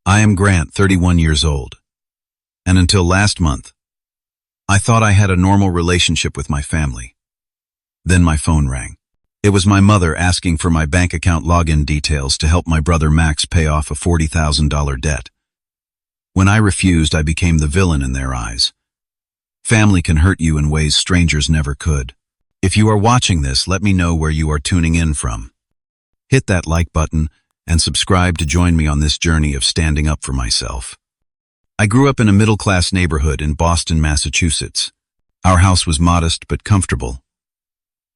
I am Grant, 31 years old, and until last month, I thought I had a normal relationship with my family. Then my phone rang. It was my mother asking for my bank account login details to help my brother Max pay off a $40,000 debt. When I refused, I became the villain in their eyes. Family can hurt you in ways strangers never could. If you are watching this, let me know where you are tuning in from. Hit that like button and subscribe to join me on this journey of standing up for myself. I grew up in a middle-class neighborhood in Boston, Massachusetts. Our house was modest but comfortable.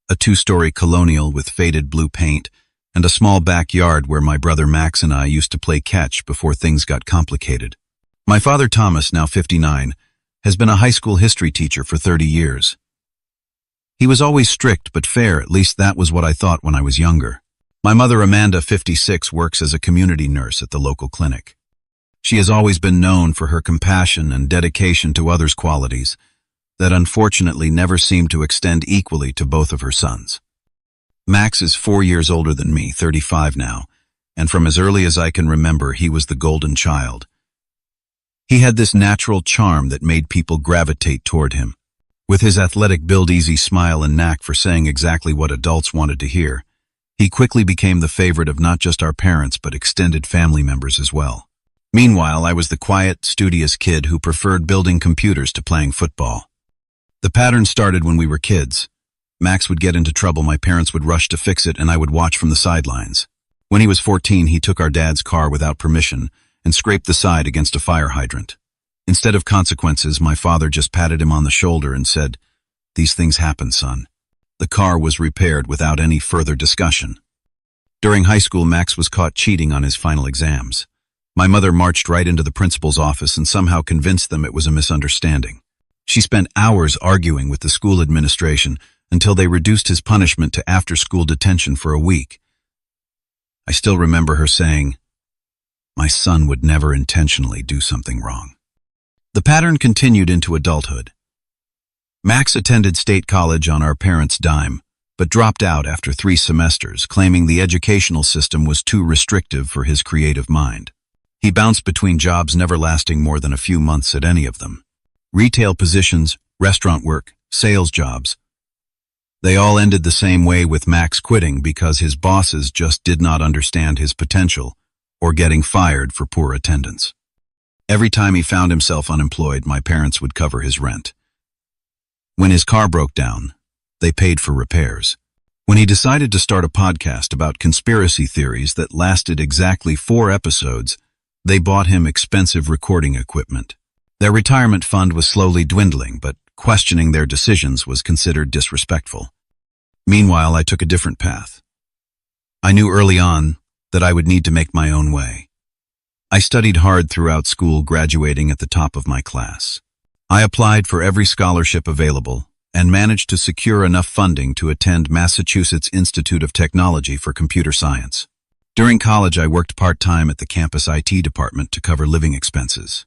A two-story colonial with faded blue paint and a small backyard where my brother Max and I used to play catch before things got complicated. My father Thomas, now 59, has been a high school history teacher for 30 years. He was always strict but fair, at least that was what I thought when I was younger. My mother Amanda, 56, works as a community nurse at the local clinic. She has always been known for her compassion and dedication to others' qualities that unfortunately never seemed to extend equally to both of her sons. Max is 4 years older than me, 35 now, and from as early as I can remember, he was the golden child. He had this natural charm that made people gravitate toward him. With his athletic build, easy smile, and knack for saying exactly what adults wanted to hear, he quickly became the favorite of not just our parents but extended family members as well. Meanwhile, I was the quiet, studious kid who preferred building computers to playing football. The pattern started when we were kids. Max would get into trouble, my parents would rush to fix it, and I would watch from the sidelines. When he was 14, he took our dad's car without permission and scraped the side against a fire hydrant. Instead of consequences, my father just patted him on the shoulder and said, "These things happen, son." The car was repaired without any further discussion. During high school, Max was caught cheating on his final exams. My mother marched right into the principal's office and somehow convinced them it was a misunderstanding. She spent hours arguing with the school administration until they reduced his punishment to after-school detention for a week. I still remember her saying, "My son would never intentionally do something wrong." The pattern continued into adulthood. Max attended state college on our parents' dime, but dropped out after 3 semesters, claiming the educational system was too restrictive for his creative mind. He bounced between jobs, never lasting more than a few months at any of them. Retail positions, restaurant work, sales jobs. They all ended the same way, with Max quitting because his bosses just did not understand his potential or getting fired for poor attendance. Every time he found himself unemployed, my parents would cover his rent. When his car broke down, they paid for repairs. When he decided to start a podcast about conspiracy theories that lasted exactly 4 episodes, they bought him expensive recording equipment. Their retirement fund was slowly dwindling, but questioning their decisions was considered disrespectful. Meanwhile, I took a different path. I knew early on that I would need to make my own way. I studied hard throughout school, graduating at the top of my class. I applied for every scholarship available and managed to secure enough funding to attend Massachusetts Institute of Technology for computer science. During college, I worked part-time at the campus IT department to cover living expenses.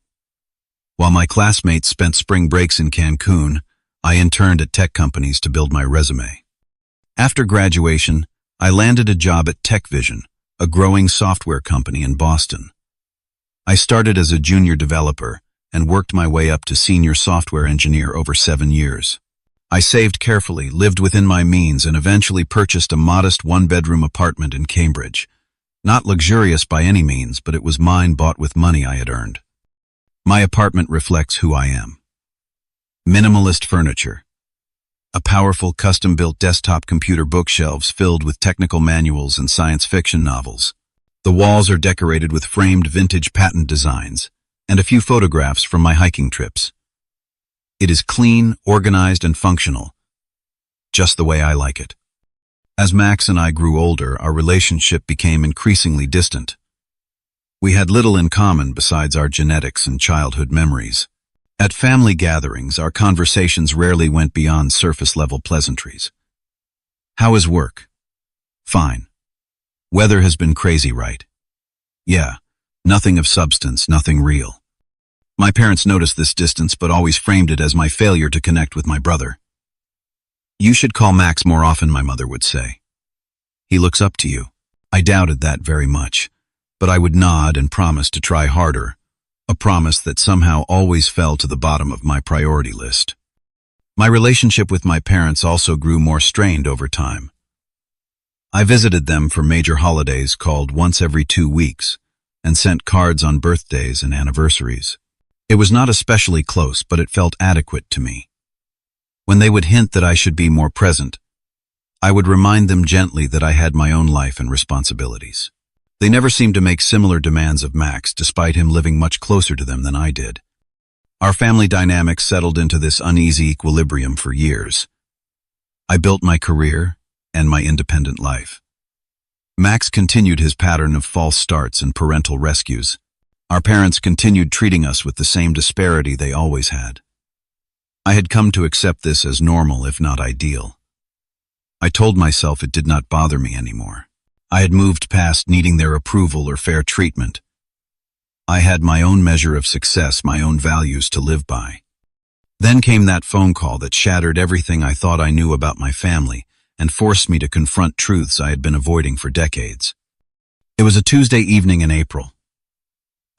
While my classmates spent spring breaks in Cancun, I interned at tech companies to build my resume. After graduation, I landed a job at TechVision, a growing software company in Boston. I started as a junior developer and worked my way up to senior software engineer over 7 years. I saved carefully, lived within my means, and eventually purchased a modest 1-bedroom apartment in Cambridge. Not luxurious by any means, but it was mine, bought with money I had earned. My apartment reflects who I am. Minimalist furniture. A powerful custom-built desktop computer, bookshelves filled with technical manuals and science fiction novels. The walls are decorated with framed vintage patent designs and a few photographs from my hiking trips. It is clean, organized, and functional, just the way I like it. As Max and I grew older, our relationship became increasingly distant. We had little in common besides our genetics and childhood memories. At family gatherings, our conversations rarely went beyond surface-level pleasantries. "How is work?" "Fine." "Weather has been crazy, right?" "Yeah." Nothing of substance, nothing real. My parents noticed this distance but always framed it as my failure to connect with my brother. "You should call Max more often," my mother would say. "He looks up to you." I doubted that very much. but I would nod and promise to try harder, a promise that somehow always fell to the bottom of my priority list. My relationship with my parents also grew more strained over time. I visited them for major holidays called once every 2 weeks and sent cards on birthdays and anniversaries. It was not especially close, but it felt adequate to me. When they would hint that I should be more present, I would remind them gently that I had my own life and responsibilities. They never seemed to make similar demands of Max, despite him living much closer to them than I did. Our family dynamics settled into this uneasy equilibrium for years. I built my career and my independent life. Max continued his pattern of false starts and parental rescues. Our parents continued treating us with the same disparity they always had. I had come to accept this as normal, if not ideal. I told myself it did not bother me anymore. I had moved past needing their approval or fair treatment. I had my own measure of success, my own values to live by. Then came that phone call that shattered everything I thought I knew about my family and forced me to confront truths I had been avoiding for decades. It was a Tuesday evening in April.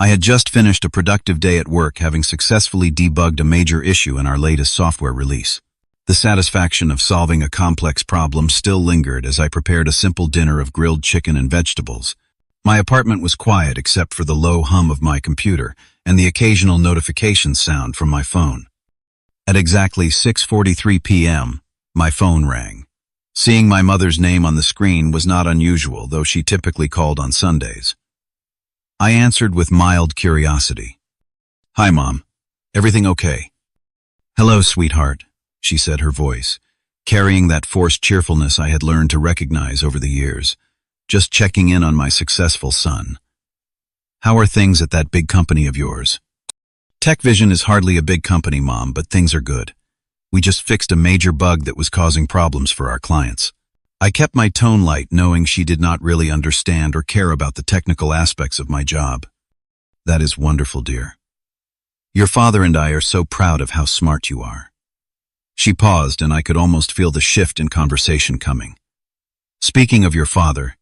I had just finished a productive day at work, having successfully debugged a major issue in our latest software release. The satisfaction of solving a complex problem still lingered as I prepared a simple dinner of grilled chicken and vegetables. My apartment was quiet except for the low hum of my computer and the occasional notification sound from my phone. At exactly 6:43 p.m., my phone rang. Seeing my mother's name on the screen was not unusual, though she typically called on Sundays. I answered with mild curiosity. "Hi, Mom. Everything okay?" "Hello, sweetheart," she said, her voice carrying that forced cheerfulness I had learned to recognize over the years. "Just checking in on my successful son. How are things at that big company of yours?" "TechVision is hardly a big company, Mom, but things are good. We just fixed a major bug that was causing problems for our clients." I kept my tone light, knowing she did not really understand or care about the technical aspects of my job. "That is wonderful, dear. Your father and I are so proud of how smart you are." She paused, and I could almost feel the shift in conversation coming. "Speaking of your father,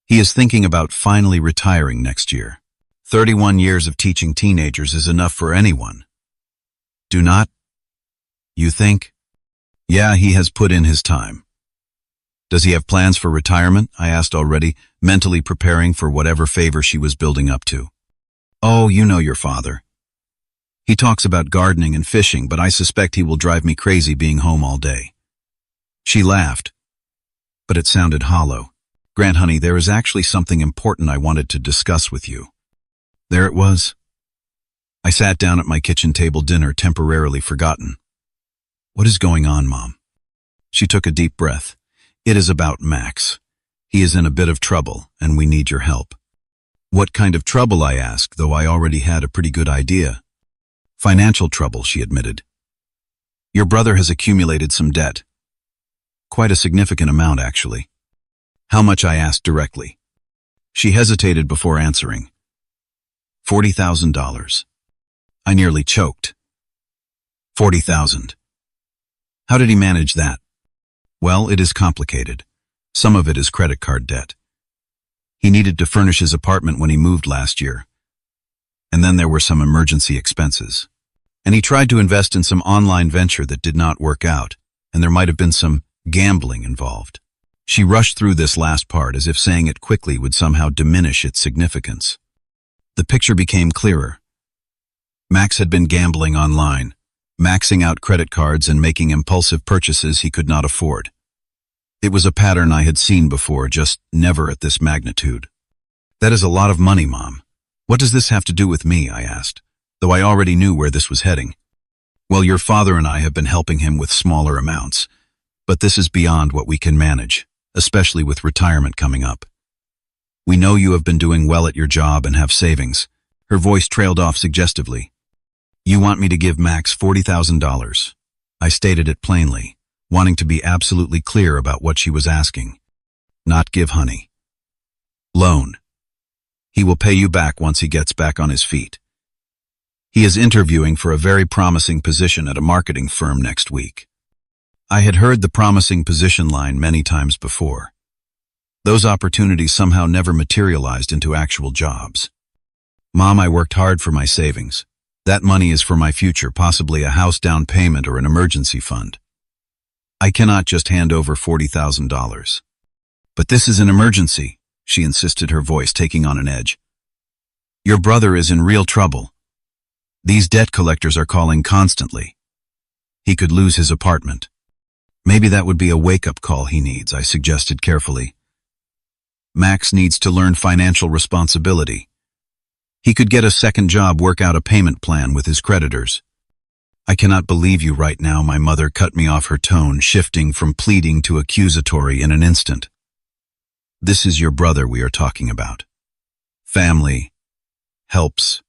he is thinking about finally retiring next year. 31 years of teaching teenagers is enough for anyone. Do not? You think?" "Yeah, he has put in his time." "Does he have plans for retirement?" I asked, already mentally preparing for whatever favor she was building up to. "Oh, you know your father. He talks about gardening and fishing, but I suspect he will drive me crazy being home all day." She laughed, but it sounded hollow. "Grant, honey, there is actually something important I wanted to discuss with you." There it was. I sat down at my kitchen table, dinner temporarily forgotten. "What is going on, Mom?" She took a deep breath. "It is about Max. He is in a bit of trouble, and we need your help." "What kind of trouble?" I asked, though I already had a pretty good idea. "Financial trouble," she admitted. "Your brother has accumulated some debt. Quite a significant amount, actually." "How much?" I asked directly. She hesitated before answering. $40,000. I nearly choked. 40,000. How did he manage that? Well, it is complicated. Some of it is credit card debt. He needed to furnish his apartment when he moved last year. And then there were some emergency expenses. And he tried to invest in some online venture that did not work out, and there might have been some gambling involved. She rushed through this last part as if saying it quickly would somehow diminish its significance. The picture became clearer. Max had been gambling online, maxing out credit cards and making impulsive purchases he could not afford. It was a pattern I had seen before, just never at this magnitude. "That is a lot of money, Mom. What does this have to do with me?" I asked, though I already knew where this was heading. "Well, your father and I have been helping him with smaller amounts, but this is beyond what we can manage, especially with retirement coming up. We know you have been doing well at your job and have savings." Her voice trailed off suggestively. "You want me to give Max $40,000. I stated it plainly, wanting to be absolutely clear about what she was asking. "Not give, honey. Loan. He will pay you back once he gets back on his feet. He is interviewing for a very promising position at a marketing firm next week." I had heard the promising position line many times before. Those opportunities somehow never materialized into actual jobs. Mom, I worked hard for my savings. That money is for my future, possibly a house down payment or an emergency fund. I cannot just hand over $40,000. But this is an emergency, she insisted, her voice taking on an edge. Your brother is in real trouble. These debt collectors are calling constantly. He could lose his apartment. Maybe that would be a wake-up call he needs, I suggested carefully. Max needs to learn financial responsibility. He could get a second job, work out a payment plan with his creditors. I cannot believe you right now, my mother cut me off, her tone shifting from pleading to accusatory in an instant. This is your brother we are talking about. Family helps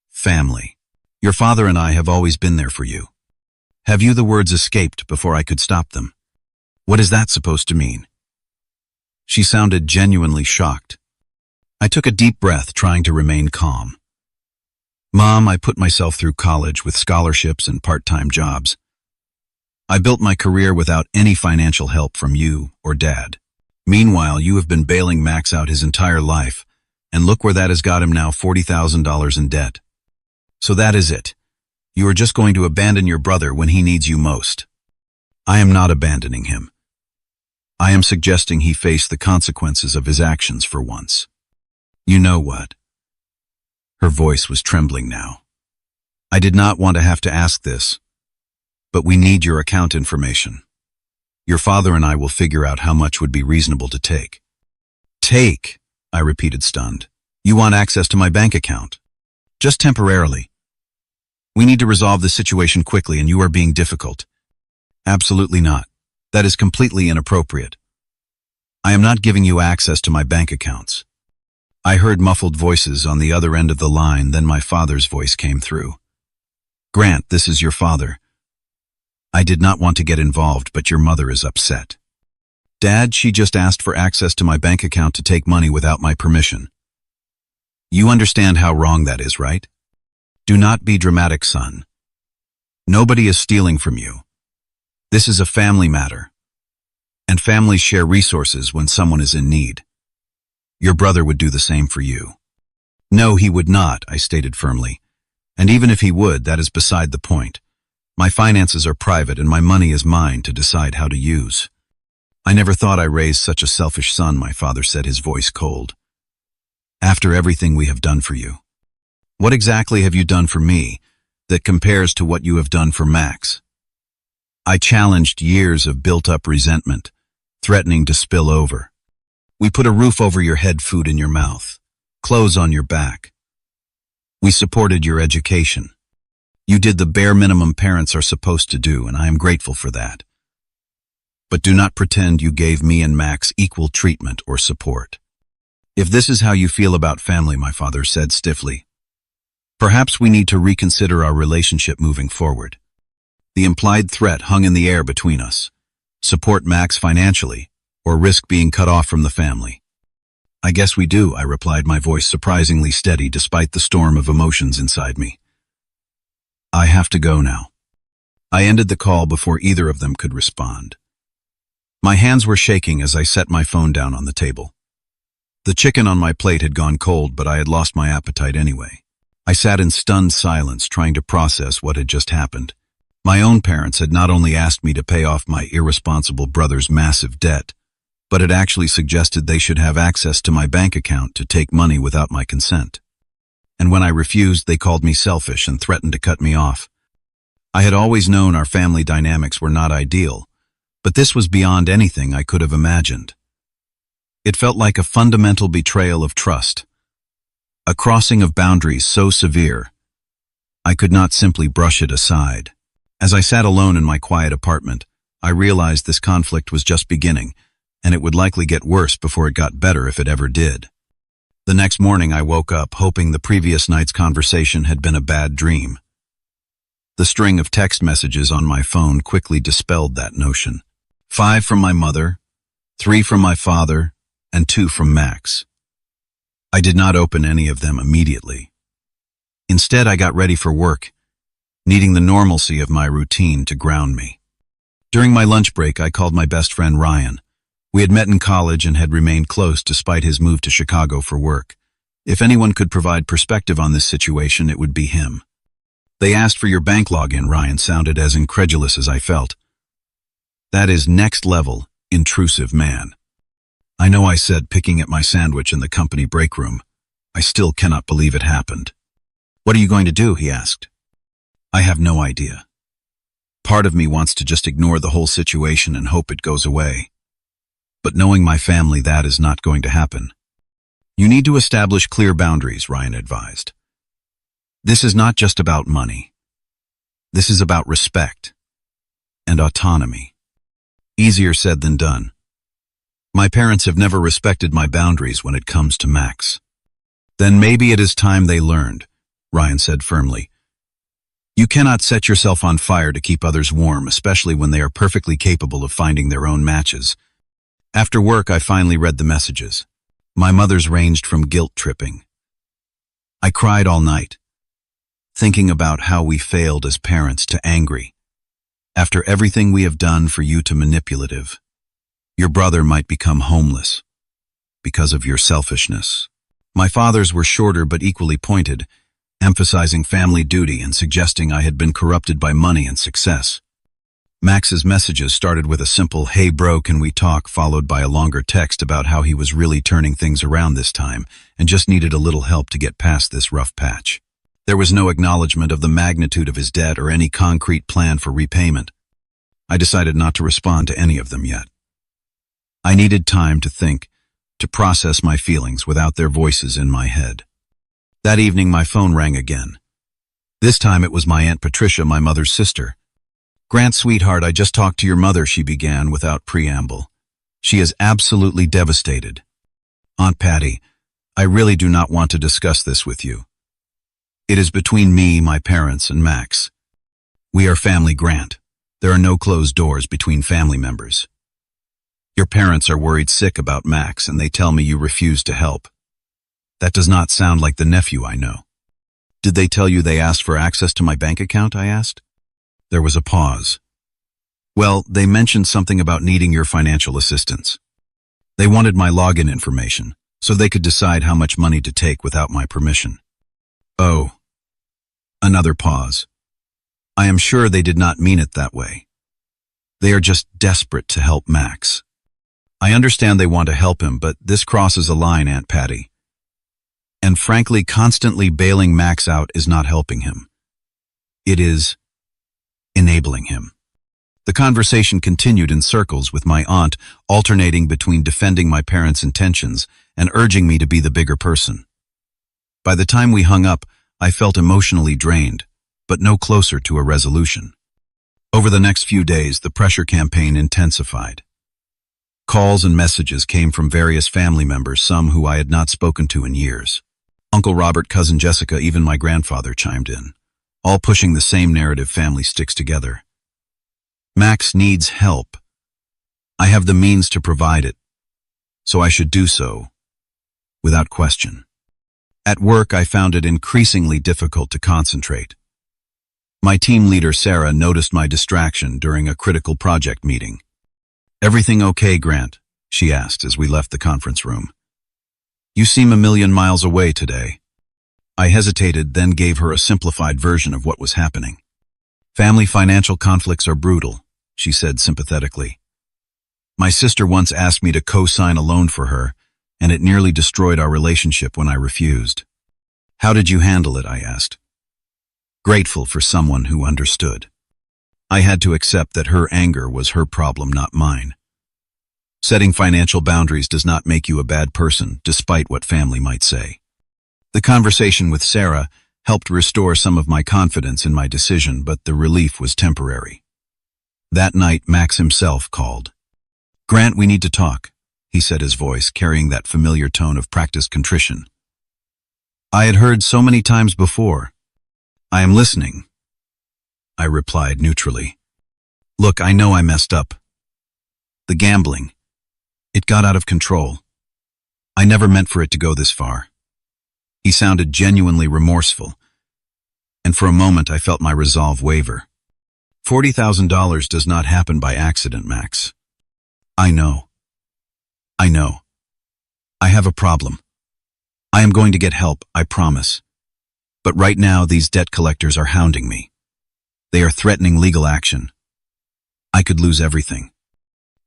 family. Your father and I have always been there for you. Have you? The words escaped before I could stop them. What is that supposed to mean? She sounded genuinely shocked. I took a deep breath, trying to remain calm. Mom, I put myself through college with scholarships and part-time jobs. I built my career without any financial help from you or Dad. Meanwhile, you have been bailing Max out his entire life, and look where that has got him now, $40,000 in debt. So that is it. You are just going to abandon your brother when he needs you most. I am not abandoning him. I am suggesting he face the consequences of his actions for once. You know what? Her voice was trembling now. I did not want to have to ask this, but we need your account information. Your father and I will figure out how much would be reasonable to take. Take, I repeated, stunned. You want access to my bank account? Just temporarily. We need to resolve this situation quickly, and you are being difficult. Absolutely not. That is completely inappropriate. I am not giving you access to my bank accounts. I heard muffled voices on the other end of the line, then my father's voice came through. Grant, this is your father. I did not want to get involved, but your mother is upset. Dad, she just asked for access to my bank account to take money without my permission. You understand how wrong that is, right? Do not be dramatic, son. Nobody is stealing from you. This is a family matter, and families share resources when someone is in need. Your brother would do the same for you. No, he would not, I stated firmly. And even if he would, that is beside the point. My finances are private and my money is mine to decide how to use. I never thought I raised such a selfish son, my father said, his voice cold. After everything we have done for you, what exactly have you done for me that compares to what you have done for Max? I challenged years of built-up resentment, threatening to spill over. We put a roof over your head, food in your mouth, clothes on your back. We supported your education. You did the bare minimum parents are supposed to do, and I am grateful for that. But do not pretend you gave me and Max equal treatment or support. If this is how you feel about family, my father said stiffly, perhaps we need to reconsider our relationship moving forward. The implied threat hung in the air between us. Support Max financially, or risk being cut off from the family. I guess we do, I replied, my voice surprisingly steady despite the storm of emotions inside me. I have to go now. I ended the call before either of them could respond. My hands were shaking as I set my phone down on the table. The chicken on my plate had gone cold, but I had lost my appetite anyway. I sat in stunned silence, trying to process what had just happened. My own parents had not only asked me to pay off my irresponsible brother's massive debt, but had actually suggested they should have access to my bank account to take money without my consent. And when I refused, they called me selfish and threatened to cut me off. I had always known our family dynamics were not ideal, but this was beyond anything I could have imagined. It felt like a fundamental betrayal of trust, a crossing of boundaries so severe, I could not simply brush it aside. As I sat alone in my quiet apartment, I realized this conflict was just beginning, and it would likely get worse before it got better if it ever did. The next morning I woke up hoping the previous night's conversation had been a bad dream. The string of text messages on my phone quickly dispelled that notion. 5 from my mother, 3 from my father, and 2 from Max. I did not open any of them immediately. Instead, I got ready for work, needing the normalcy of my routine to ground me. During my lunch break, I called my best friend Ryan, We had met in college and had remained close despite his move to Chicago for work. If anyone could provide perspective on this situation, it would be him. They asked for your bank login. Ryan sounded as incredulous as I felt. That is next level, intrusive man. I know, I said, picking at my sandwich in the company break room. I still cannot believe it happened. What are you going to do? He asked. I have no idea. Part of me wants to just ignore the whole situation and hope it goes away. But knowing my family, that is not going to happen. You need to establish clear boundaries, Ryan advised. This is not just about money. This is about respect and autonomy. Easier said than done. My parents have never respected my boundaries when it comes to Max. Then maybe it is time they learned, Ryan said firmly. You cannot set yourself on fire to keep others warm, especially when they are perfectly capable of finding their own matches. After work, I finally read the messages. My mother's ranged from guilt-tripping. I cried all night, thinking about how we failed as parents, to angry. After everything we have done for you, to manipulative. Your brother might become homeless because of your selfishness. My father's were shorter but equally pointed, emphasizing family duty and suggesting I had been corrupted by money and success. Max's messages started with a simple, "Hey bro, can we talk?" followed by a longer text about how he was really turning things around this time and just needed a little help to get past this rough patch. There was no acknowledgement of the magnitude of his debt or any concrete plan for repayment. I decided not to respond to any of them yet. I needed time to think, to process my feelings without their voices in my head. That evening, my phone rang again. This time it was my Aunt Patricia, my mother's sister. "Grant, sweetheart, I just talked to your mother," she began without preamble. "She is absolutely devastated. Aunt Patty, I really do not want to discuss this with you. It is between me, my parents, and Max. We are family, Grant. There are no closed doors between family members. Your parents are worried sick about Max, and they tell me you refuse to help. That does not sound like the nephew I know." "Did they tell you they asked for access to my bank account?" I asked. There was a pause. "Well, they mentioned something about needing your financial assistance. They wanted my login information, so they could decide how much money to take without my permission." "Oh." Another pause. "I am sure they did not mean it that way. They are just desperate to help Max. I understand they want to help him, but this crosses a line, Aunt Patty. And frankly, constantly bailing Max out is not helping him. It is enabling him." The conversation continued in circles, with my aunt alternating between defending my parents' intentions and urging me to be the bigger person. By the time we hung up, I felt emotionally drained, but no closer to a resolution. Over the next few days, the pressure campaign intensified. Calls and messages came from various family members, some who I had not spoken to in years. Uncle Robert, Cousin Jessica, even my grandfather chimed in, all pushing the same narrative: family sticks together. Max needs help. I have the means to provide it, so I should do so, without question. At work, I found it increasingly difficult to concentrate. My team leader, Sarah, noticed my distraction during a critical project meeting. "Everything okay, Grant?" she asked as we left the conference room. "You seem a million miles away today." I hesitated, then gave her a simplified version of what was happening. "Family financial conflicts are brutal," she said sympathetically. "My sister once asked me to co-sign a loan for her, and it nearly destroyed our relationship when I refused." "How did you handle it?" I asked. Grateful for someone who understood. I had to accept that her anger was her problem, not mine. Setting financial boundaries does not make you a bad person, despite what family might say. The conversation with Sarah helped restore some of my confidence in my decision, but the relief was temporary. That night, Max himself called. "Grant, we need to talk," he said, his voice carrying that familiar tone of practiced contrition. I had heard so many times before. "I am listening," I replied neutrally. "Look, I know I messed up. The gambling, it got out of control. I never meant for it to go this far." He sounded genuinely remorseful, and for a moment I felt my resolve waver. $40,000 does not happen by accident, Max. I know. I know. I have a problem. I am going to get help, I promise. But right now, these debt collectors are hounding me. They are threatening legal action. I could lose everything.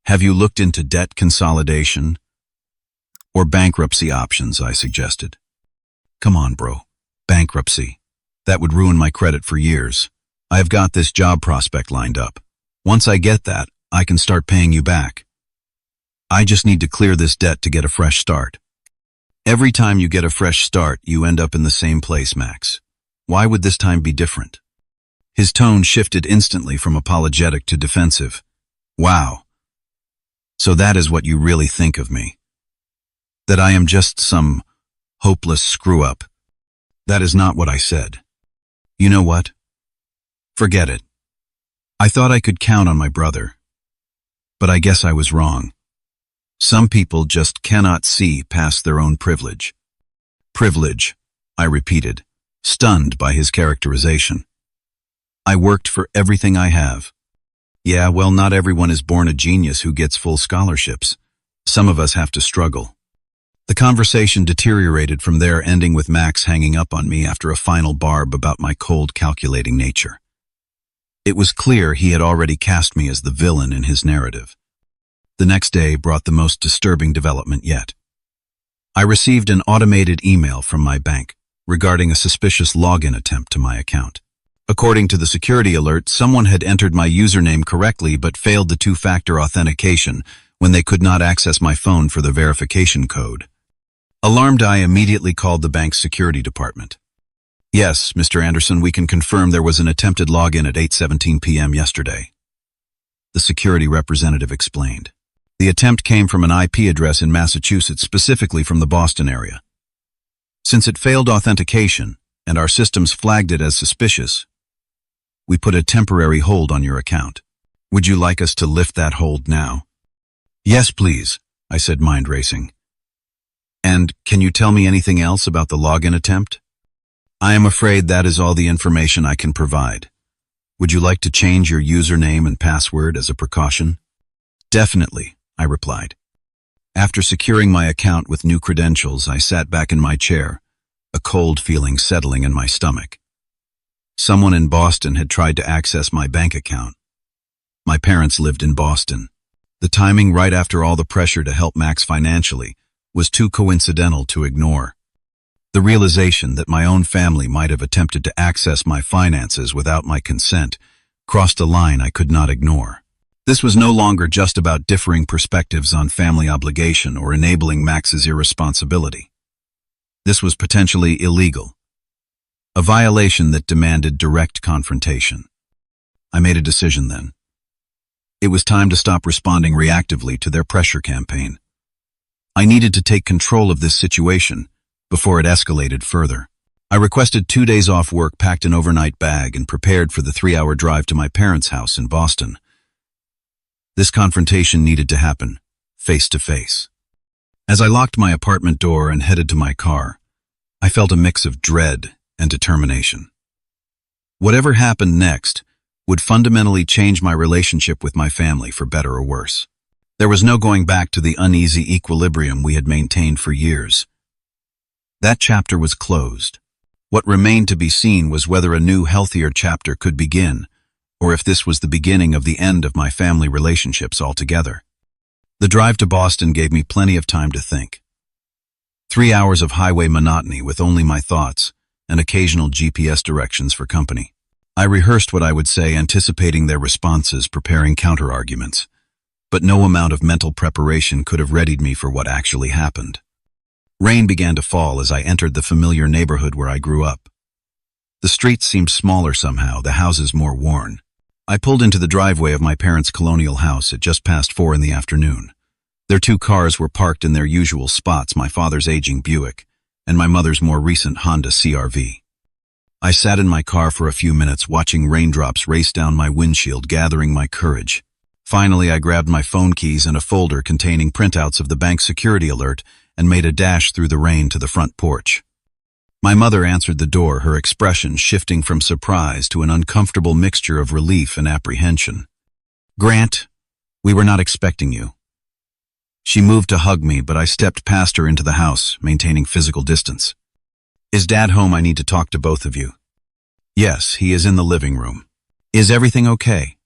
Have you looked into debt consolidation or bankruptcy options, I suggested. Come on, bro. Bankruptcy. That would ruin my credit for years. I have got this job prospect lined up. Once I get that, I can start paying you back. I just need to clear this debt to get a fresh start. Every time you get a fresh start, you end up in the same place, Max. Why would this time be different? His tone shifted instantly from apologetic to defensive. Wow. So that is what you really think of me? That I am just some hopeless screw-up? That is not what I said. You know what? Forget it. I thought I could count on my brother. But I guess I was wrong. Some people just cannot see past their own privilege. Privilege, I repeated, stunned by his characterization. I worked for everything I have. Yeah, well, not everyone is born a genius who gets full scholarships. Some of us have to struggle. The conversation deteriorated from there, ending with Max hanging up on me after a final barb about my cold, calculating nature. It was clear he had already cast me as the villain in his narrative. The next day brought the most disturbing development yet. I received an automated email from my bank regarding a suspicious login attempt to my account. According to the security alert, someone had entered my username correctly but failed the two-factor authentication when they could not access my phone for the verification code. Alarmed, I immediately called the bank's security department. Yes, Mr. Anderson, we can confirm there was an attempted login at 8:17 p.m. yesterday. The security representative explained. The attempt came from an IP address in Massachusetts, specifically from the Boston area. Since it failed authentication and our systems flagged it as suspicious, we put a temporary hold on your account. Would you like us to lift that hold now? Yes, please, I said, mind racing. And can you tell me anything else about the login attempt? I am afraid that is all the information I can provide. Would you like to change your username and password as a precaution? Definitely, I replied. After securing my account with new credentials, I sat back in my chair, a cold feeling settling in my stomach. Someone in Boston had tried to access my bank account. My parents lived in Boston. The timing, right after all the pressure to help Max financially, was too coincidental to ignore. The realization that my own family might have attempted to access my finances without my consent crossed a line I could not ignore. This was no longer just about differing perspectives on family obligation or enabling Max's irresponsibility. This was potentially illegal, a violation that demanded direct confrontation. I made a decision then. It was time to stop responding reactively to their pressure campaign. I needed to take control of this situation before it escalated further. I requested 2 days off work, packed an overnight bag, and prepared for the 3-hour drive to my parents' house in Boston. This confrontation needed to happen, face to face. As I locked my apartment door and headed to my car, I felt a mix of dread and determination. Whatever happened next would fundamentally change my relationship with my family, for better or worse. There was no going back to the uneasy equilibrium we had maintained for years. That chapter was closed. What remained to be seen was whether a new, healthier chapter could begin, or if this was the beginning of the end of my family relationships altogether. The drive to Boston gave me plenty of time to think. 3 hours of highway monotony with only my thoughts and occasional GPS directions for company. I rehearsed what I would say, anticipating their responses, preparing counter-arguments. But no amount of mental preparation could have readied me for what actually happened. Rain began to fall as I entered the familiar neighborhood where I grew up. The streets seemed smaller somehow, the houses more worn. I pulled into the driveway of my parents' colonial house at just past 4 in the afternoon. Their 2 cars were parked in their usual spots, my father's aging Buick and my mother's more recent Honda CR-V. I sat in my car for a few minutes, watching raindrops race down my windshield, gathering my courage. Finally, I grabbed my phone keys and a folder containing printouts of the bank security alert and made a dash through the rain to the front porch. My mother answered the door, her expression shifting from surprise to an uncomfortable mixture of relief and apprehension. "Grant, we were not expecting you." She moved to hug me, but I stepped past her into the house, maintaining physical distance. Is Dad home? I need to talk to both of you. Yes, he is in the living room. Is everything okay?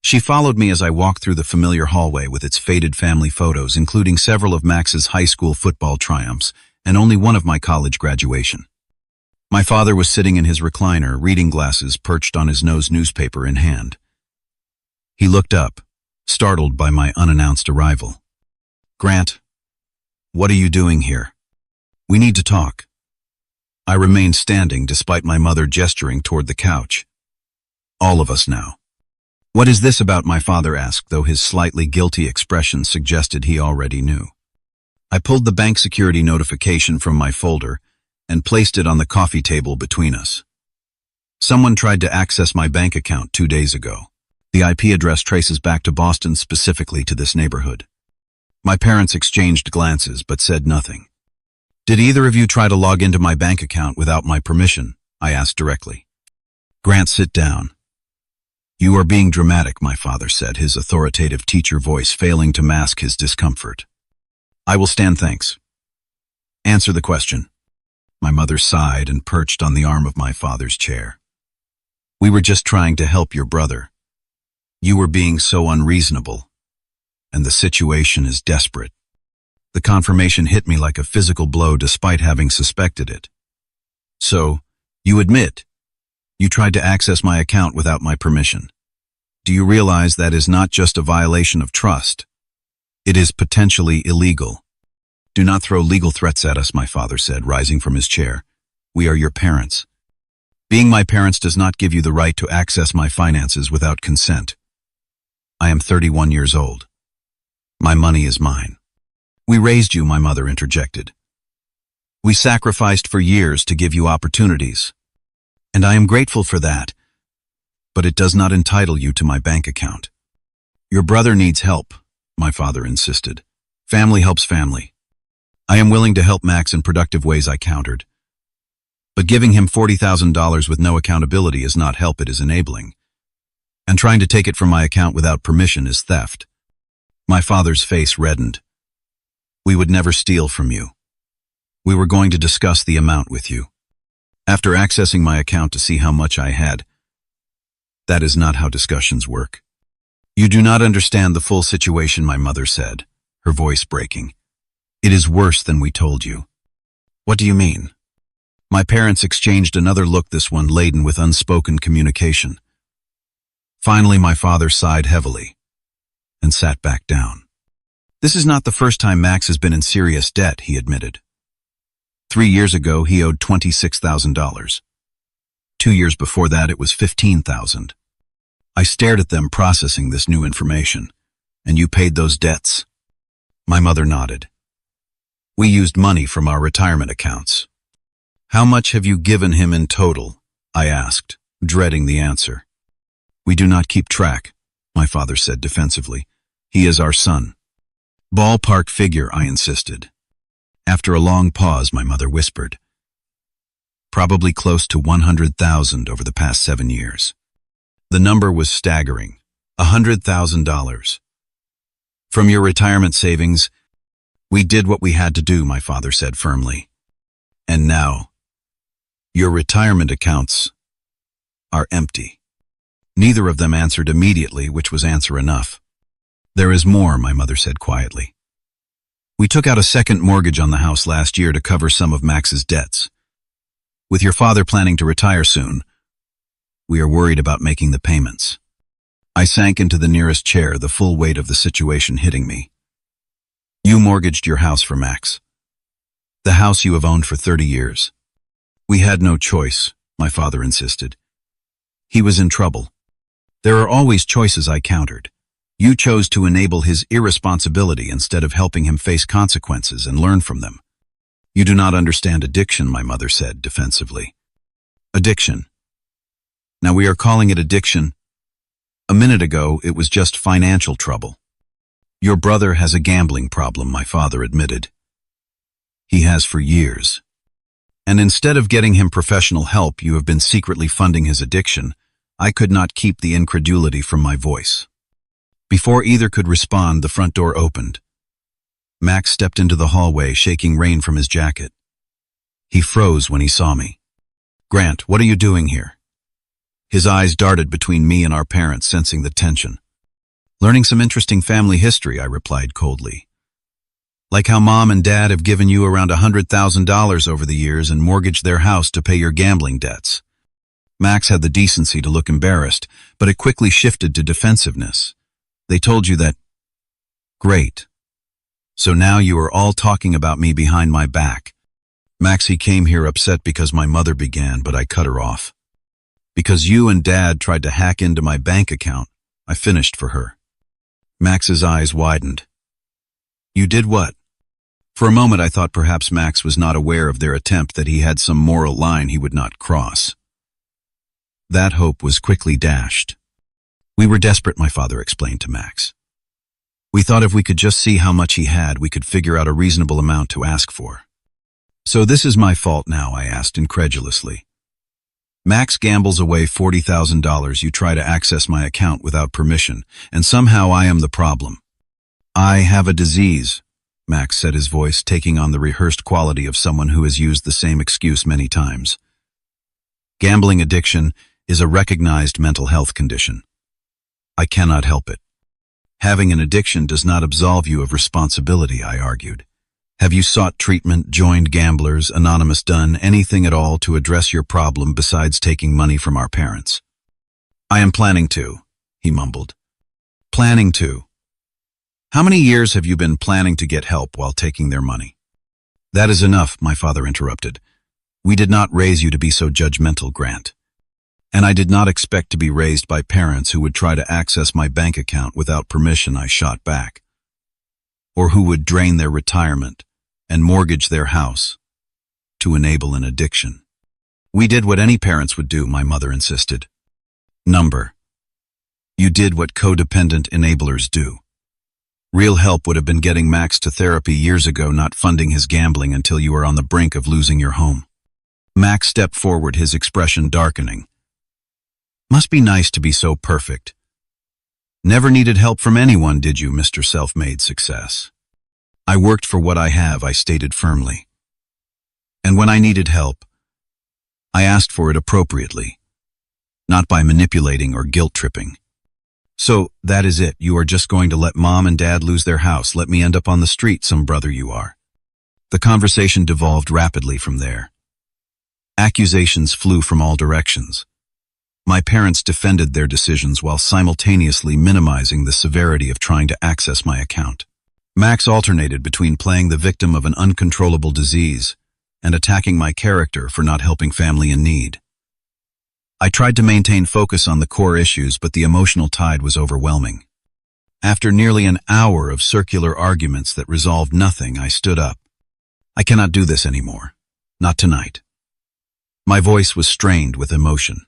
She followed me as I walked through the familiar hallway with its faded family photos, including several of Max's high school football triumphs and only one of my college graduation. My father was sitting in his recliner, reading glasses perched on his nose, newspaper in hand. He looked up, startled by my unannounced arrival. Grant, what are you doing here? We need to talk. I remained standing despite my mother gesturing toward the couch. All of us now. What is this about? My father asked, though his slightly guilty expression suggested he already knew. I pulled the bank security notification from my folder and placed it on the coffee table between us. Someone tried to access my bank account 2 days ago. The IP address traces back to Boston, specifically to this neighborhood. My parents exchanged glances but said nothing. Did either of you try to log into my bank account without my permission? I asked directly. Grant, sit down. You are being dramatic, my father said, his authoritative teacher voice failing to mask his discomfort. I will stand, thanks. Answer the question. My mother sighed and perched on the arm of my father's chair. We were just trying to help your brother. You were being so unreasonable, and the situation is desperate. The confirmation hit me like a physical blow despite having suspected it. So, you admit, you tried to access my account without my permission. Do you realize that is not just a violation of trust? It is potentially illegal. Do not throw legal threats at us, my father said, rising from his chair. We are your parents. Being my parents does not give you the right to access my finances without consent. I am 31 years old. My money is mine. We raised you, my mother interjected. We sacrificed for years to give you opportunities, and I am grateful for that, but it does not entitle you to my bank account. Your brother needs help, my father insisted. Family helps family. I am willing to help Max in productive ways, I countered. But giving him $40,000 with no accountability is not help, it is enabling. And trying to take it from my account without permission is theft. My father's face reddened. We would never steal from you. We were going to discuss the amount with you. After accessing my account to see how much I had, that is not how discussions work. You do not understand the full situation, my mother said, her voice breaking. It is worse than we told you. What do you mean? My parents exchanged another look, this one laden with unspoken communication. Finally, my father sighed heavily and sat back down. This is not the first time Max has been in serious debt, he admitted. 3 years ago, he owed $26,000. 2 years before that, it was $15,000. I stared at them, processing this new information. And you paid those debts? My mother nodded. We used money from our retirement accounts. How much have you given him in total? I asked, dreading the answer. We do not keep track, my father said defensively. He is our son. Ballpark figure, I insisted. After a long pause, my mother whispered. Probably close to $100,000 over the past 7 years. The number was staggering. $100,000. From your retirement savings, we did what we had to do, my father said firmly. And now, your retirement accounts are empty. Neither of them answered immediately, which was answer enough. There is more, my mother said quietly. We took out a second mortgage on the house last year to cover some of Max's debts. With your father planning to retire soon, we are worried about making the payments. I sank into the nearest chair, the full weight of the situation hitting me. You mortgaged your house for Max. The house you have owned for 30 years. We had no choice, my father insisted. He was in trouble. There are always choices, I countered. You chose to enable his irresponsibility instead of helping him face consequences and learn from them. You do not understand addiction, my mother said defensively. Addiction. Now we are calling it addiction. A minute ago, it was just financial trouble. Your brother has a gambling problem, my father admitted. He has for years. And instead of getting him professional help, you have been secretly funding his addiction. I could not keep the incredulity from my voice. Before either could respond, the front door opened. Max stepped into the hallway, shaking rain from his jacket. He froze when he saw me. "Grant, what are you doing here?" His eyes darted between me and our parents, sensing the tension. "Learning some interesting family history," I replied coldly. "Like how Mom and Dad have given you around $100,000 over the years and mortgaged their house to pay your gambling debts." Max had the decency to look embarrassed, but it quickly shifted to defensiveness. "They told you that." "Great. So now you are all talking about me behind my back." "Maxie came here upset because my mother began, but I cut her off. Because you and Dad tried to hack into my bank account, I finished for her." Max's eyes widened. "You did what?" For a moment I thought perhaps Max was not aware of their attempt, that he had some moral line he would not cross. That hope was quickly dashed. "We were desperate," my father explained to Max. "We thought if we could just see how much he had, we could figure out a reasonable amount to ask for." "So this is my fault now?" I asked incredulously. "Max gambles away $40,000, you try to access my account without permission, and somehow I am the problem." "I have a disease," Max said, his voice taking on the rehearsed quality of someone who has used the same excuse many times. "Gambling addiction is a recognized mental health condition. I cannot help it." "Having an addiction does not absolve you of responsibility," I argued. "Have you sought treatment, joined Gamblers Anonymous, done anything at all to address your problem besides taking money from our parents?" "I am planning to," he mumbled. "Planning to? How many years have you been planning to get help while taking their money?" "That is enough," my father interrupted. "We did not raise you to be so judgmental, Grant. And I did not expect to be raised by parents who would try to access my bank account without permission," I shot back. "Or who would drain their retirement and mortgage their house to enable an addiction." "We did what any parents would do," my mother insisted. "Number. You did what codependent enablers do. Real help would have been getting Max to therapy years ago, not funding his gambling until you were on the brink of losing your home." Max stepped forward, his expression darkening. "Must be nice to be so perfect. Never needed help from anyone, did you, Mr. Self-Made Success?" "I worked for what I have," I stated firmly. "And when I needed help, I asked for it appropriately, not by manipulating or guilt-tripping." "So, that is it. You are just going to let Mom and Dad lose their house, let me end up on the street, some brother you are." The conversation devolved rapidly from there. Accusations flew from all directions. My parents defended their decisions while simultaneously minimizing the severity of trying to access my account. Max alternated between playing the victim of an uncontrollable disease and attacking my character for not helping family in need. I tried to maintain focus on the core issues, but the emotional tide was overwhelming. After nearly an hour of circular arguments that resolved nothing, I stood up. "I cannot do this anymore. Not tonight." My voice was strained with emotion.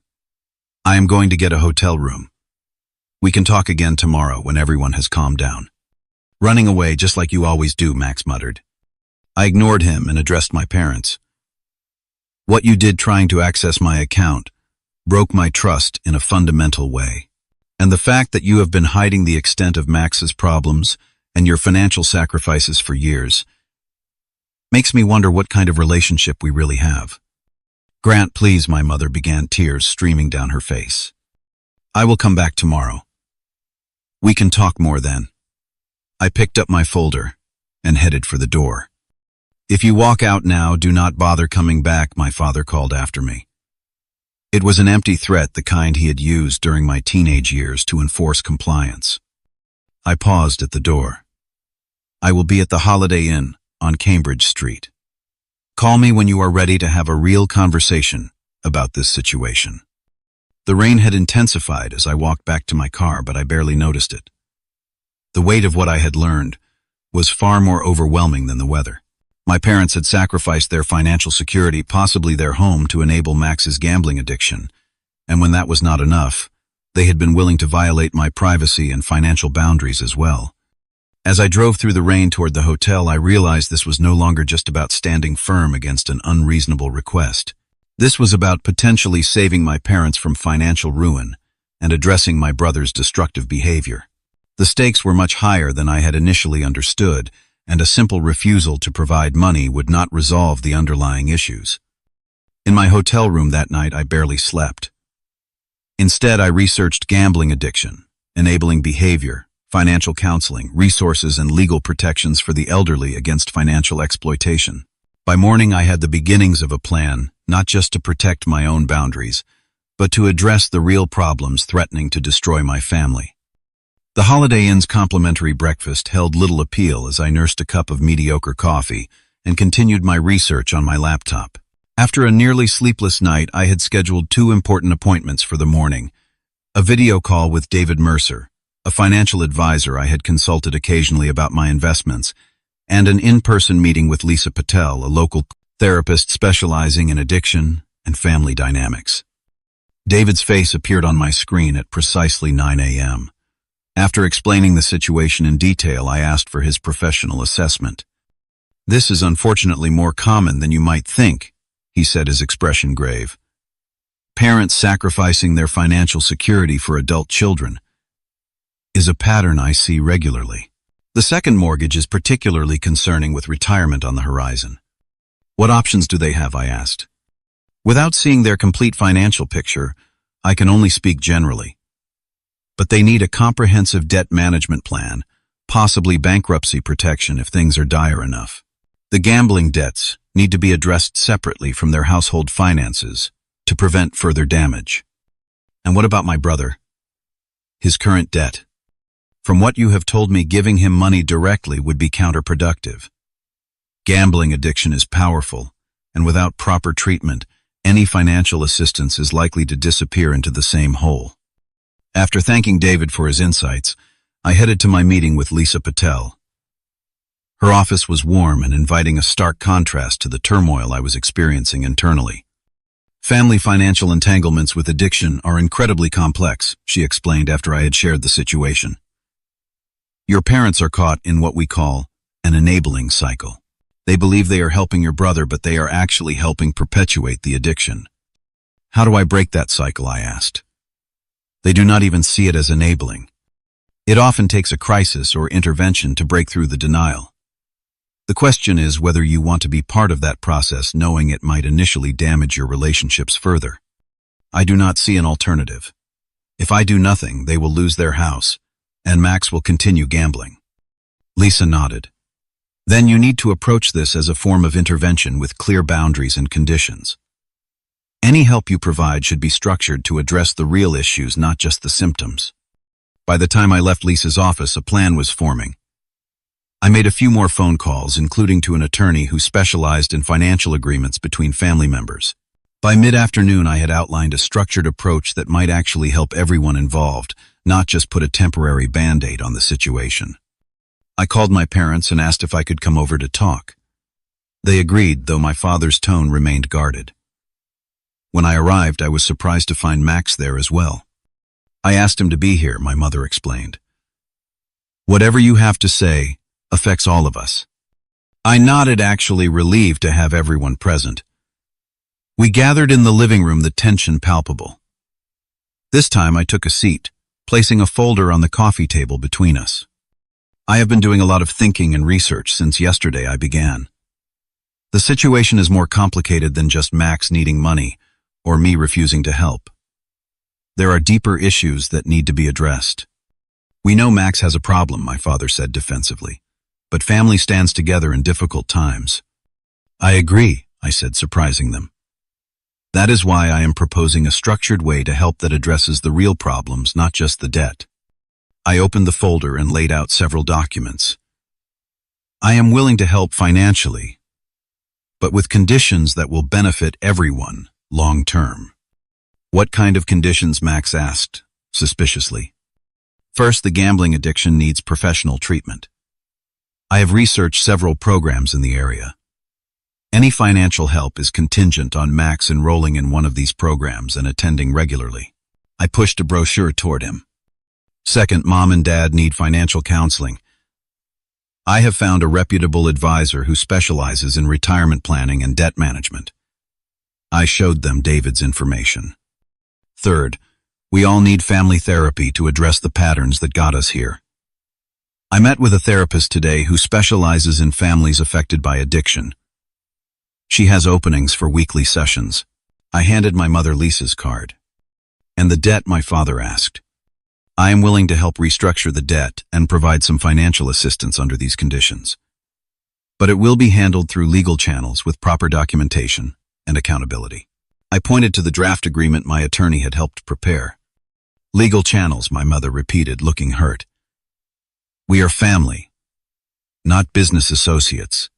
"I am going to get a hotel room. We can talk again tomorrow when everyone has calmed down." "Running away just like you always do," Max muttered. I ignored him and addressed my parents. "What you did trying to access my account broke my trust in a fundamental way. And the fact that you have been hiding the extent of Max's problems and your financial sacrifices for years makes me wonder what kind of relationship we really have." "Grant, please," my mother began, tears streaming down her face. "I will come back tomorrow. We can talk more then." I picked up my folder and headed for the door. "If you walk out now, do not bother coming back," my father called after me. It was an empty threat, the kind he had used during my teenage years to enforce compliance. I paused at the door. "I will be at the Holiday Inn on Cambridge Street. Call me when you are ready to have a real conversation about this situation." The rain had intensified as I walked back to my car, but I barely noticed it. The weight of what I had learned was far more overwhelming than the weather. My parents had sacrificed their financial security, possibly their home, to enable Max's gambling addiction, and when that was not enough, they had been willing to violate my privacy and financial boundaries as well. As I drove through the rain toward the hotel, I realized this was no longer just about standing firm against an unreasonable request. This was about potentially saving my parents from financial ruin and addressing my brother's destructive behavior. The stakes were much higher than I had initially understood, and a simple refusal to provide money would not resolve the underlying issues. In my hotel room that night, I barely slept. Instead, I researched gambling addiction, enabling behavior, financial counseling, resources, and legal protections for the elderly against financial exploitation. By morning, I had the beginnings of a plan, not just to protect my own boundaries, but to address the real problems threatening to destroy my family. The Holiday Inn's complimentary breakfast held little appeal as I nursed a cup of mediocre coffee and continued my research on my laptop. After a nearly sleepless night, I had scheduled 2 important appointments for the morning: a video call with David Mercer, a financial advisor I had consulted occasionally about my investments, and an in-person meeting with Lisa Patel, a local therapist specializing in addiction and family dynamics. David's face appeared on my screen at precisely 9 a.m. After explaining the situation in detail, I asked for his professional assessment. "This is unfortunately more common than you might think," he said, his expression grave. "Parents sacrificing their financial security for adult children is a pattern I see regularly. The second mortgage is particularly concerning with retirement on the horizon." "What options do they have?" I asked. Without seeing their complete financial picture, I can only speak generally. But they need a comprehensive debt management plan, possibly bankruptcy protection if things are dire enough. The gambling debts need to be addressed separately from their household finances to prevent further damage. "And what about my brother? His current debt? From what you have told me, giving him money directly would be counterproductive. Gambling addiction is powerful, and without proper treatment, any financial assistance is likely to disappear into the same hole." After thanking David for his insights, I headed to my meeting with Lisa Patel. Her office was warm and inviting, a stark contrast to the turmoil I was experiencing internally. "Family financial entanglements with addiction are incredibly complex," she explained after I had shared the situation. "Your parents are caught in what we call an enabling cycle. They believe they are helping your brother, but they are actually helping perpetuate the addiction." "How do I break that cycle?" I asked. "They do not even see it as enabling. It often takes a crisis or intervention to break through the denial. The question is whether you want to be part of that process, knowing it might initially damage your relationships further. I do not see an alternative. If I do nothing, they will lose their house, and Max will continue gambling." Lisa nodded. "Then you need to approach this as a form of intervention with clear boundaries and conditions. Any help you provide should be structured to address the real issues, not just the symptoms." By the time I left Lisa's office, a plan was forming. I made a few more phone calls, including to an attorney who specialized in financial agreements between family members. By mid-afternoon, I had outlined a structured approach that might actually help everyone involved, not just put a temporary band-aid on the situation. I called my parents and asked if I could come over to talk. They agreed, though my father's tone remained guarded. When I arrived, I was surprised to find Max there as well. "I asked him to be here," my mother explained. "Whatever you have to say affects all of us." I nodded, actually relieved to have everyone present. We gathered in the living room, the tension palpable. This time I took a seat, placing a folder on the coffee table between us. "I have been doing a lot of thinking and research since yesterday," I began. "The situation is more complicated than just Max needing money or me refusing to help. There are deeper issues that need to be addressed. We know Max has a problem," my father said defensively, "but family stands together in difficult times." "I agree," I said, surprising them. "That is why I am proposing a structured way to help that addresses the real problems, not just the debt." I opened the folder and laid out several documents. "I am willing to help financially, but with conditions that will benefit everyone long term." "What kind of conditions?" Max asked, suspiciously. "First, the gambling addiction needs professional treatment. I have researched several programs in the area. Any financial help is contingent on Max enrolling in one of these programs and attending regularly." I pushed a brochure toward him. "Second, Mom and Dad need financial counseling. I have found a reputable advisor who specializes in retirement planning and debt management." I showed them David's information. "Third, we all need family therapy to address the patterns that got us here. I met with a therapist today who specializes in families affected by addiction. She has openings for weekly sessions. I handed my mother Lisa's card. And the debt, my father asked. I am willing to help restructure the debt and provide some financial assistance under these conditions. But it will be handled through legal channels with proper documentation and accountability. I pointed to the draft agreement my attorney had helped prepare. Legal channels, my mother repeated, looking hurt. We are family, not business associates.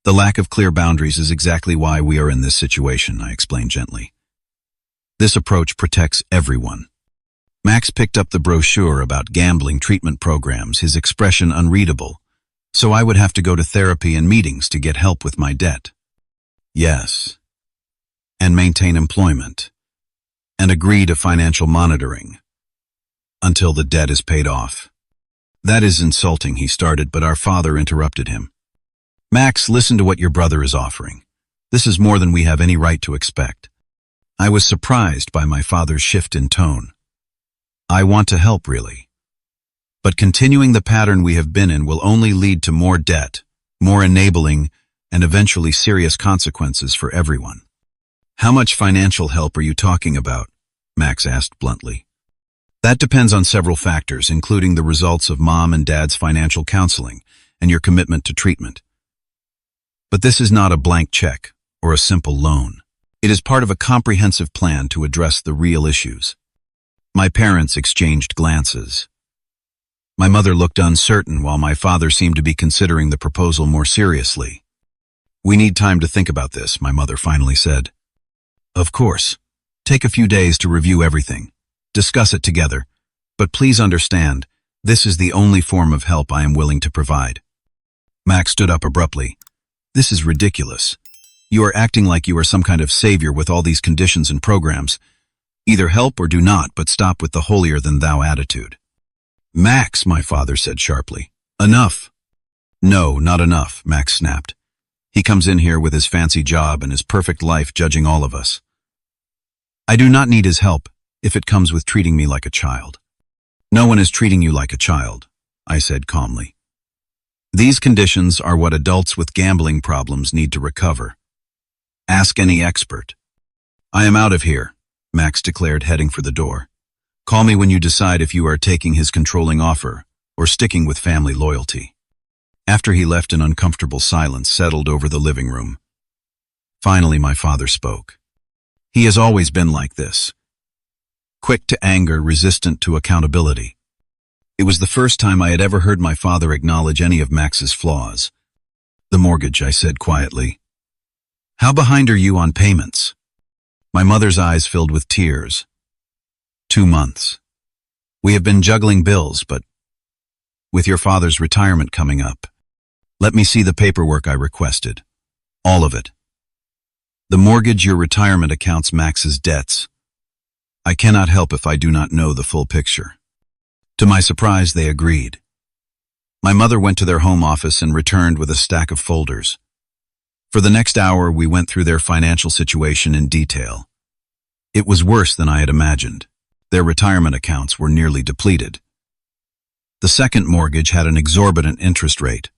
The lack of clear boundaries is exactly why we are in this situation, I explained gently. This approach protects everyone. Max picked up the brochure about gambling treatment programs, his expression unreadable, so I would have to go to therapy and meetings to get help with my debt. Yes. And maintain employment. And agree to financial monitoring. Until the debt is paid off. That is insulting, he started, but our father interrupted him. Max, listen to what your brother is offering. This is more than we have any right to expect. I was surprised by my father's shift in tone. I want to help, really. But continuing the pattern we have been in will only lead to more debt, more enabling, and eventually serious consequences for everyone. How much financial help are you talking about? Max asked bluntly. That depends on several factors, including the results of Mom and Dad's financial counseling and your commitment to treatment. But this is not a blank check or a simple loan. It is part of a comprehensive plan to address the real issues. My parents exchanged glances. My mother looked uncertain while my father seemed to be considering the proposal more seriously. We need time to think about this, my mother finally said. Of course. Take a few days to review everything. Discuss it together. But please understand, this is the only form of help I am willing to provide. Max stood up abruptly. This is ridiculous. You are acting like you are some kind of savior with all these conditions and programs. Either help or do not, but stop with the holier-than-thou attitude. Max, my father said sharply. Enough. No, not enough, Max snapped. He comes in here with his fancy job and his perfect life judging all of us. I do not need his help if it comes with treating me like a child. No one is treating you like a child, I said calmly. These conditions are what adults with gambling problems need to recover. Ask any expert. I am out of here, Max declared, heading for the door. Call me when you decide if you are taking his controlling offer or sticking with family loyalty. After he left, an uncomfortable silence settled over the living room. Finally, my father spoke. He has always been like this. Quick to anger, resistant to accountability. It was the first time I had ever heard my father acknowledge any of Max's flaws. The mortgage, I said quietly. How behind are you on payments? My mother's eyes filled with tears. 2 months. We have been juggling bills, but with your father's retirement coming up, let me see the paperwork I requested. All of it. The mortgage, your retirement accounts, Max's debts. I cannot help if I do not know the full picture. To my surprise, they agreed. My mother went to their home office and returned with a stack of folders. For the next hour, we went through their financial situation in detail. It was worse than I had imagined. Their retirement accounts were nearly depleted. The second mortgage had an exorbitant interest rate.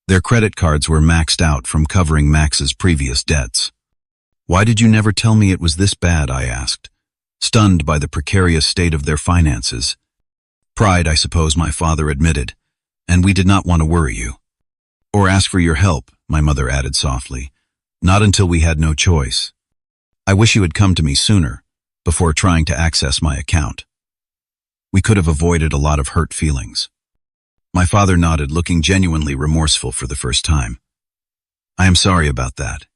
Their credit cards were maxed out from covering Max's previous debts. Why did you never tell me it was this bad? I asked, stunned by the precarious state of their finances. Pride, I suppose, my father admitted, and we did not want to worry you. Or ask for your help, my mother added softly, not until we had no choice. I wish you had come to me sooner, before trying to access my account. We could have avoided a lot of hurt feelings. My father nodded, looking genuinely remorseful for the first time. I am sorry about that.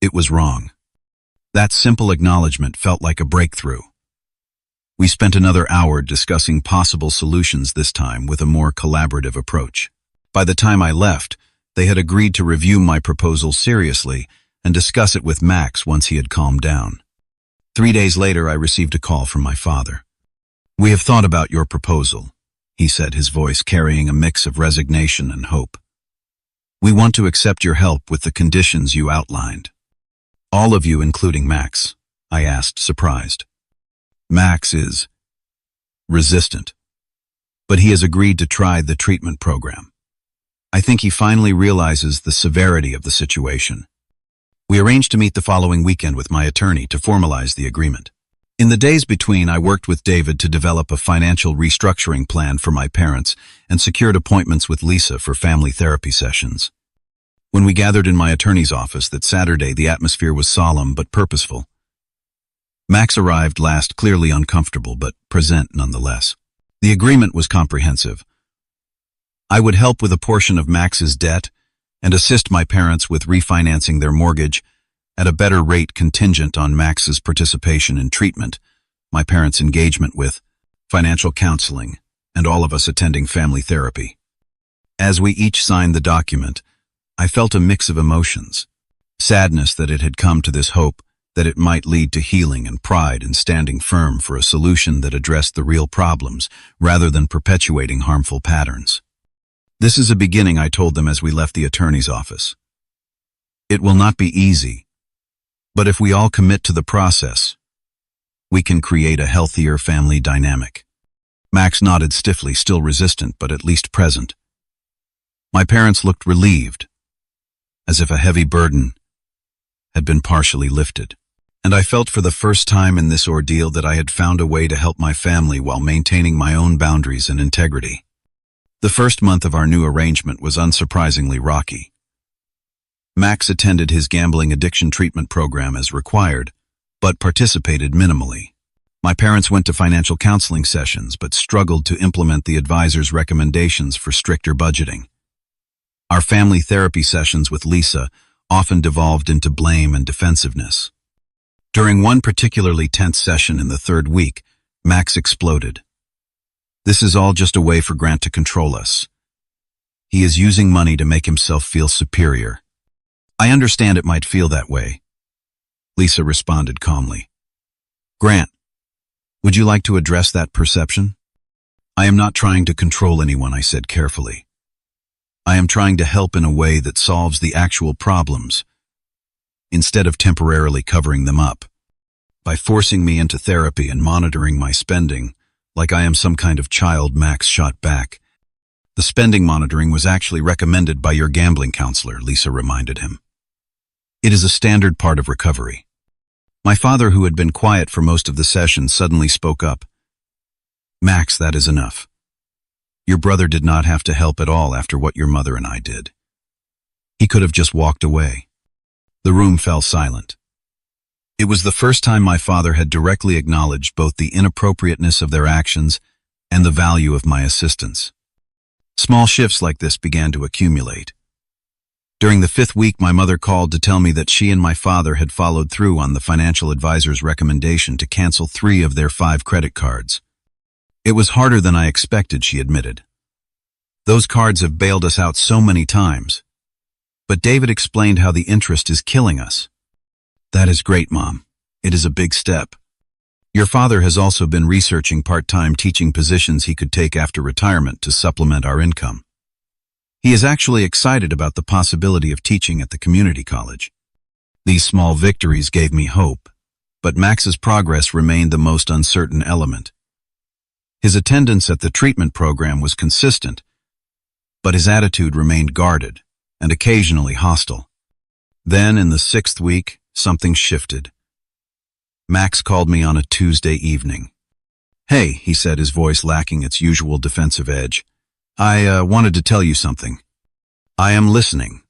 It was wrong. That simple acknowledgement felt like a breakthrough. We spent another hour discussing possible solutions, this time with a more collaborative approach. By the time I left, they had agreed to review my proposal seriously and discuss it with Max once he had calmed down. 3 days later, I received a call from my father. We have thought about your proposal, he said, his voice carrying a mix of resignation and hope. We want to accept your help with the conditions you outlined. All of you, including Max, I asked, surprised. Max is resistant. but he has agreed to try the treatment program. I think he finally realizes the severity of the situation. We arranged to meet the following weekend with my attorney to formalize the agreement. In the days between, I worked with David to develop a financial restructuring plan for my parents and secured appointments with Lisa for family therapy sessions. When we gathered in my attorney's office that Saturday, the atmosphere was solemn but purposeful. Max arrived last, clearly uncomfortable but present nonetheless. The agreement was comprehensive. I would help with a portion of Max's debt and assist my parents with refinancing their mortgage at a better rate contingent on Max's participation in treatment, my parents' engagement with financial counseling, and all of us attending family therapy. As we each signed the document, I felt a mix of emotions. Sadness that it had come to this hope that it might lead to healing, and pride in standing firm for a solution that addressed the real problems rather than perpetuating harmful patterns. This is a beginning, I told them as we left the attorney's office. It will not be easy, but if we all commit to the process, we can create a healthier family dynamic. Max nodded stiffly, still resistant, but at least present. My parents looked relieved, as if a heavy burden had been partially lifted. And I felt for the first time in this ordeal that I had found a way to help my family while maintaining my own boundaries and integrity. The first month of our new arrangement was unsurprisingly rocky. Max attended his gambling addiction treatment program as required, but participated minimally. My parents went to financial counseling sessions, but struggled to implement the advisor's recommendations for stricter budgeting. Our family therapy sessions with Lisa often devolved into blame and defensiveness. During one particularly tense session in the third week, Max exploded. "This is all just a way for Grant to control us. He is using money to make himself feel superior." "I understand it might feel that way," Lisa responded calmly. "Grant, would you like to address that perception?" "I am not trying to control anyone," I said carefully. "I am trying to help in a way that solves the actual problems, instead of temporarily covering them up. By forcing me into therapy and monitoring my spending, like I am some kind of child," Max shot back. "The spending monitoring was actually recommended by your gambling counselor," Lisa reminded him. "It is a standard part of recovery." My father, who had been quiet for most of the session, suddenly spoke up. "Max, that is enough. Your brother did not have to help at all after what your mother and I did. He could have just walked away." The room fell silent. It was the first time my father had directly acknowledged both the inappropriateness of their actions and the value of my assistance. Small shifts like this began to accumulate. During the 5th week, my mother called to tell me that she and my father had followed through on the financial advisor's recommendation to cancel 3 of their 5 credit cards. "It was harder than I expected," she admitted. "Those cards have bailed us out so many times. But David explained how the interest is killing us." "That is great, Mom. It is a big step. Your father has also been researching part-time teaching positions he could take after retirement to supplement our income. He is actually excited about the possibility of teaching at the community college." These small victories gave me hope, but Max's progress remained the most uncertain element. His attendance at the treatment program was consistent, but his attitude remained guarded and occasionally hostile. Then, in the 6th week, something shifted. Max called me on a Tuesday evening. "Hey," he said, his voice lacking its usual defensive edge. "I wanted to tell you something." "I am listening,"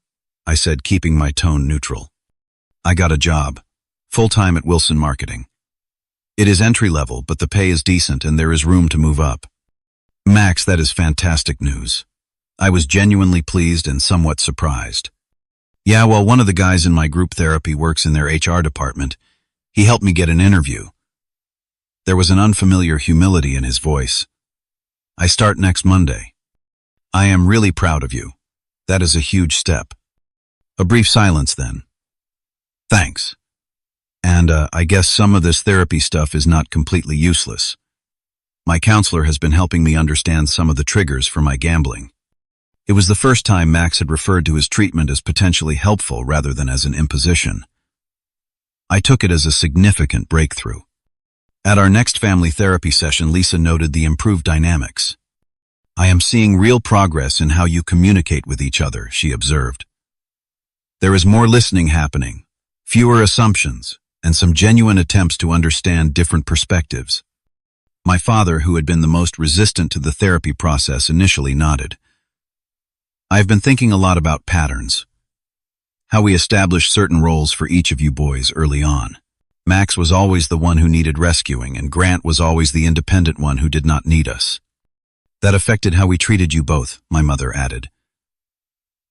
I said, keeping my tone neutral. "I got a job, full-time at Wilson Marketing. It is entry-level, but the pay is decent and there is room to move up." "Max, that is fantastic news." I was genuinely pleased and somewhat surprised. "Yeah, well, one of the guys in my group therapy works in their HR department. He helped me get an interview." There was an unfamiliar humility in his voice. "I start next Monday." "I am really proud of you. That is a huge step." A brief silence then. "Thanks. And I guess some of this therapy stuff is not completely useless. My counselor has been helping me understand some of the triggers for my gambling." It was the first time Max had referred to his treatment as potentially helpful rather than as an imposition. I took it as a significant breakthrough. At our next family therapy session, Lisa noted the improved dynamics. "I am seeing real progress in how you communicate with each other," she observed. "There is more listening happening, fewer assumptions, and some genuine attempts to understand different perspectives." My father, who had been the most resistant to the therapy process, initially nodded. "I've been thinking a lot about patterns, how we established certain roles for each of you boys early on. Max was always the one who needed rescuing, and Grant was always the independent one who did not need us. That affected how we treated you both," my mother added.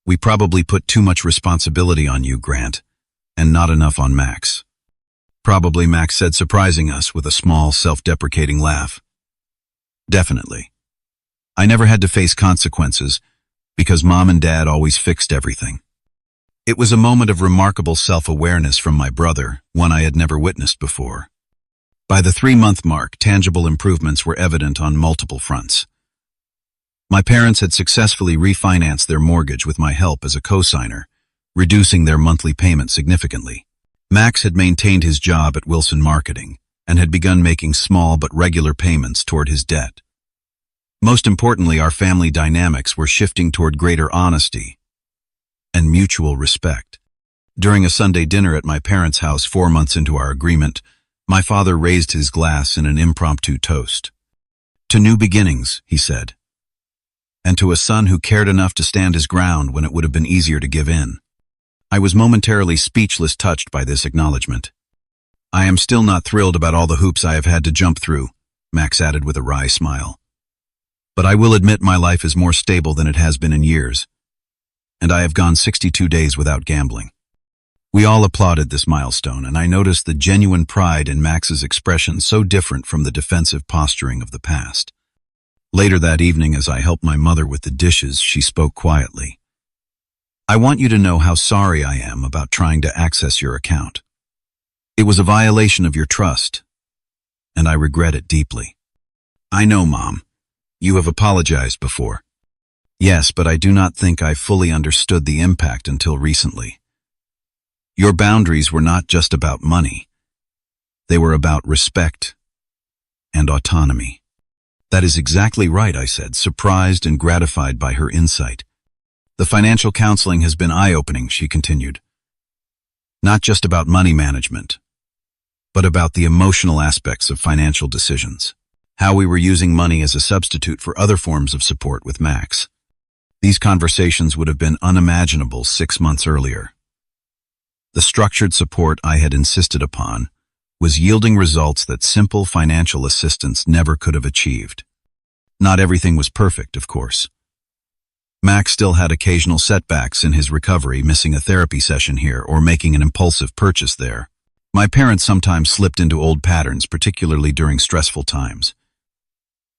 "We probably put too much responsibility on you, Grant, and not enough on Max." "Probably," Max said, surprising us with a small, self-deprecating laugh. "Definitely. I never had to face consequences because Mom and Dad always fixed everything." It was a moment of remarkable self-awareness from my brother, one I had never witnessed before. By the 3-month mark, tangible improvements were evident on multiple fronts. My parents had successfully refinanced their mortgage with my help as a co-signer, reducing their monthly payment significantly. Max had maintained his job at Wilson Marketing and had begun making small but regular payments toward his debt. Most importantly, our family dynamics were shifting toward greater honesty and mutual respect. During a Sunday dinner at my parents' house 4 months into our agreement, my father raised his glass in an impromptu toast. "To new beginnings," he said, "and to a son who cared enough to stand his ground when it would have been easier to give in." I was momentarily speechless, touched by this acknowledgement. "I am still not thrilled about all the hoops I have had to jump through," Max added with a wry smile. "But I will admit my life is more stable than it has been in years, and I have gone 62 days without gambling." We all applauded this milestone, and I noticed the genuine pride in Max's expression, so different from the defensive posturing of the past. Later that evening, as I helped my mother with the dishes, she spoke quietly. "I want you to know how sorry I am about trying to access your account. It was a violation of your trust, and I regret it deeply." "I know, Mom. You have apologized before." "Yes, but I do not think I fully understood the impact until recently. Your boundaries were not just about money. They were about respect and autonomy." "That is exactly right," I said, surprised and gratified by her insight. "The financial counseling has been eye-opening," she continued. "Not just about money management, but about the emotional aspects of financial decisions. How we were using money as a substitute for other forms of support with Max. These conversations would have been unimaginable 6 months earlier. The structured support I had insisted upon was yielding results that simple financial assistance never could have achieved. Not everything was perfect, of course. Max still had occasional setbacks in his recovery, missing a therapy session here or making an impulsive purchase there. My parents sometimes slipped into old patterns, particularly during stressful times.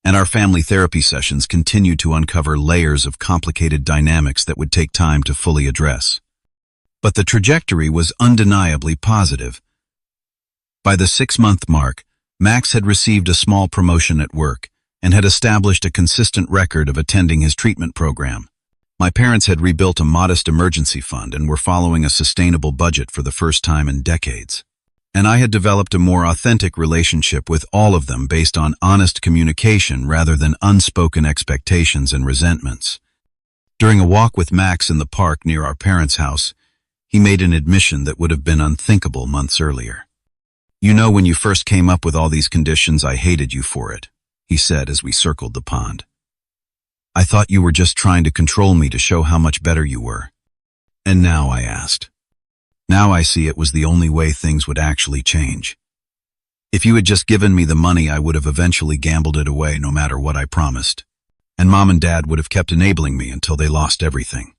And our family therapy sessions continued to uncover layers of complicated dynamics that would take time to fully address. But the trajectory was undeniably positive. By the 6-month mark, Max had received a small promotion at work and had established a consistent record of attending his treatment program. My parents had rebuilt a modest emergency fund and were following a sustainable budget for the first time in decades. And I had developed a more authentic relationship with all of them based on honest communication rather than unspoken expectations and resentments. During a walk with Max in the park near our parents' house, he made an admission that would have been unthinkable months earlier. "You know, when you first came up with all these conditions, I hated you for it," he said as we circled the pond. "I thought you were just trying to control me to show how much better you were." "And now?" I asked. "Now I see it was the only way things would actually change. If you had just given me the money, I would have eventually gambled it away no matter what I promised. And Mom and Dad would have kept enabling me until they lost everything."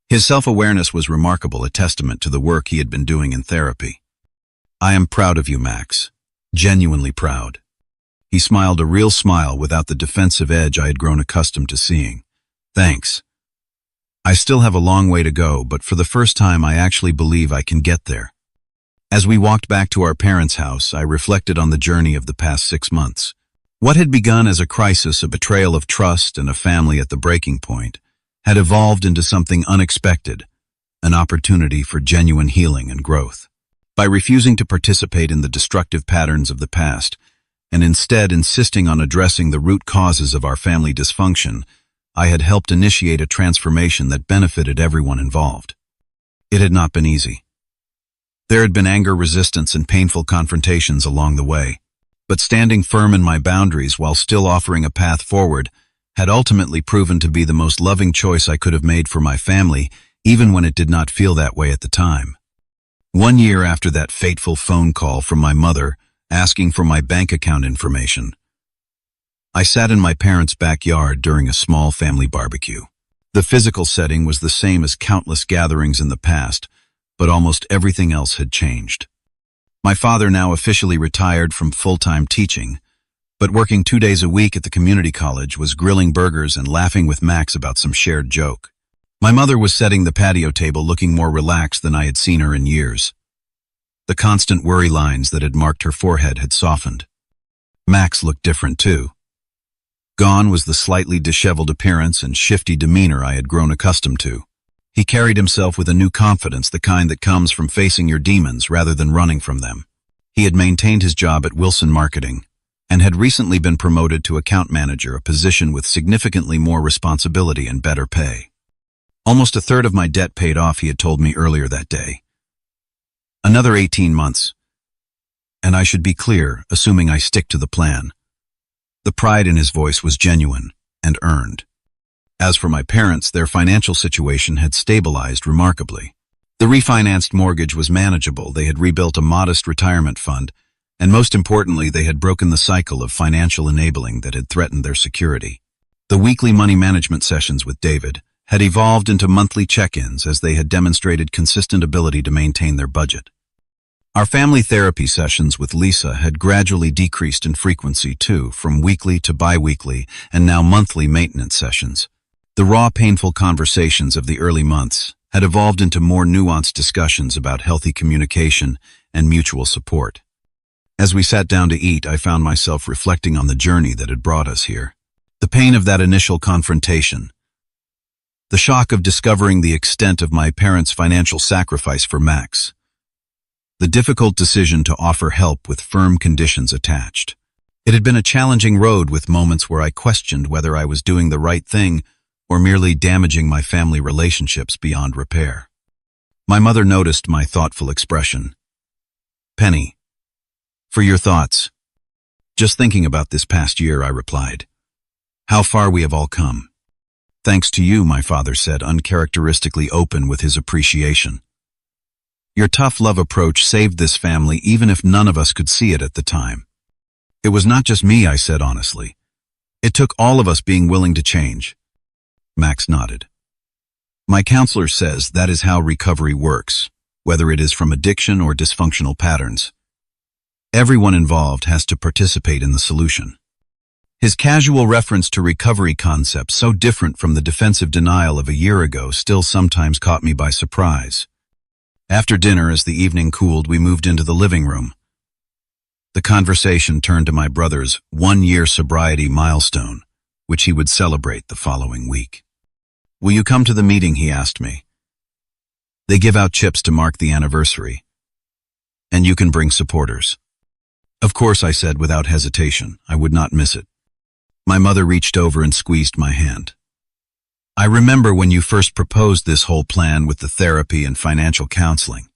His self-awareness was remarkable, a testament to the work he had been doing in therapy. "I am proud of you, Max. Genuinely proud." He smiled a real smile without the defensive edge I had grown accustomed to seeing. "Thanks. I still have a long way to go, but for the first time I actually believe I can get there." As we walked back to our parents' house, I reflected on the journey of the past 6 months. What had begun as a crisis, a betrayal of trust, and a family at the breaking point, had evolved into something unexpected, an opportunity for genuine healing and growth. By refusing to participate in the destructive patterns of the past, and instead insisting on addressing the root causes of our family dysfunction, I had helped initiate a transformation that benefited everyone involved. It had not been easy. There had been anger, resistance, and painful confrontations along the way, but standing firm in my boundaries while still offering a path forward had ultimately proven to be the most loving choice I could have made for my family, even when it did not feel that way at the time. 1 year after that fateful phone call from my mother asking for my bank account information, I sat in my parents' backyard during a small family barbecue. The physical setting was the same as countless gatherings in the past, but almost everything else had changed. My father, now officially retired from full-time teaching, but working 2 days a week at the community college, was grilling burgers and laughing with Max about some shared joke. My mother was setting the patio table, looking more relaxed than I had seen her in years. The constant worry lines that had marked her forehead had softened. Max looked different too. Gone was the slightly disheveled appearance and shifty demeanor I had grown accustomed to. He carried himself with a new confidence, the kind that comes from facing your demons rather than running from them. He had maintained his job at Wilson Marketing and had recently been promoted to account manager, a position with significantly more responsibility and better pay. Almost a third of my debt paid off, he had told me earlier that day. Another 18 months, and I should be clear, assuming I stick to the plan. The pride in his voice was genuine and earned. As for my parents, their financial situation had stabilized remarkably. The refinanced mortgage was manageable, they had rebuilt a modest retirement fund, and most importantly, they had broken the cycle of financial enabling that had threatened their security. The weekly money management sessions with David had evolved into monthly check-ins as they had demonstrated consistent ability to maintain their budget. Our family therapy sessions with Lisa had gradually decreased in frequency too, from weekly to bi-weekly and now monthly maintenance sessions. The raw, painful conversations of the early months had evolved into more nuanced discussions about healthy communication and mutual support. As we sat down to eat, I found myself reflecting on the journey that had brought us here. The pain of that initial confrontation, the shock of discovering the extent of my parents' financial sacrifice for Max, the difficult decision to offer help with firm conditions attached. It had been a challenging road, with moments where I questioned whether I was doing the right thing or merely damaging my family relationships beyond repair. My mother noticed my thoughtful expression. "Penny, for your thoughts." "Just thinking about this past year," I replied. "How far we have all come." "Thanks to you," my father said, uncharacteristically open with his appreciation. "Your tough love approach saved this family, even if none of us could see it at the time." "It was not just me," I said honestly. "It took all of us being willing to change." Max nodded. "My counselor says that is how recovery works, whether it is from addiction or dysfunctional patterns. Everyone involved has to participate in the solution." His casual reference to recovery concepts, so different from the defensive denial of a year ago, still sometimes caught me by surprise. After dinner, as the evening cooled, we moved into the living room. The conversation turned to my brother's 1-year sobriety milestone, which he would celebrate the following week. "Will you come to the meeting?" he asked me. "They give out chips to mark the anniversary, and you can bring supporters." "Of course," I said without hesitation. I would not miss it. My mother reached over and squeezed my hand. "I remember when you first proposed this whole plan with the therapy and financial counseling.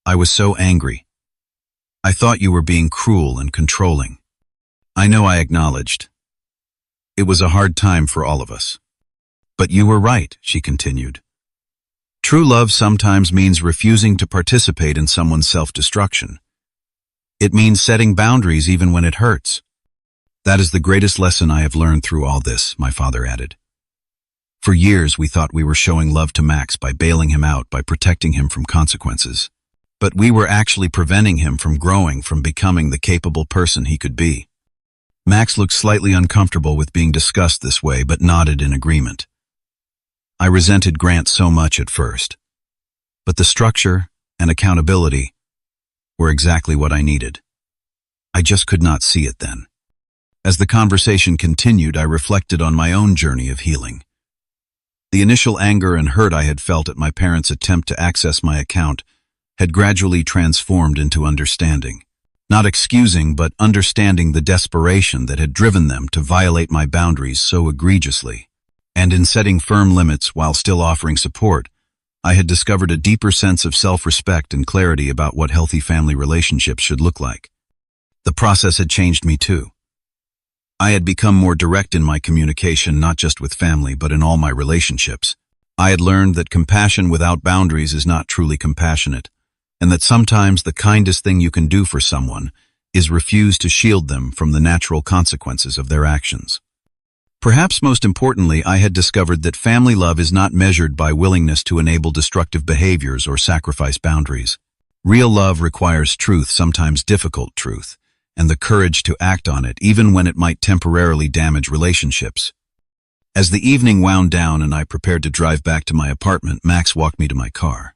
I was so angry. I thought you were being cruel and controlling." "I know," I acknowledged. "It was a hard time for all of us." "But you were right," she continued. "True love sometimes means refusing to participate in someone's self-destruction. It means setting boundaries even when it hurts." "That is the greatest lesson I have learned through all this," my father added. "For years we thought we were showing love to Max by bailing him out, by protecting him from consequences. But we were actually preventing him from growing, from becoming the capable person he could be." Max looked slightly uncomfortable with being discussed this way, but nodded in agreement. I resented Grant so much at first, but the structure and accountability were exactly what I needed. I just could not see it then. As the conversation continued, I reflected on my own journey of healing. The initial anger and hurt I had felt at my parents' attempt to access my account had gradually transformed into understanding. not excusing but understanding the desperation that had driven them to violate my boundaries so egregiously. And in setting firm limits while still offering support, I had discovered a deeper sense of self-respect and clarity about what healthy family relationships should look like. The process had changed me too. I had become more direct in my communication, not just with family, but in all my relationships. I had learned that compassion without boundaries is not truly compassionate, and that sometimes the kindest thing you can do for someone is refuse to shield them from the natural consequences of their actions. Perhaps most importantly, I had discovered that family love is not measured by willingness to enable destructive behaviors or sacrifice boundaries. Real love requires truth, sometimes difficult truth, and the courage to act on it, even when it might temporarily damage relationships. As the evening wound down and I prepared to drive back to my apartment, Max walked me to my car.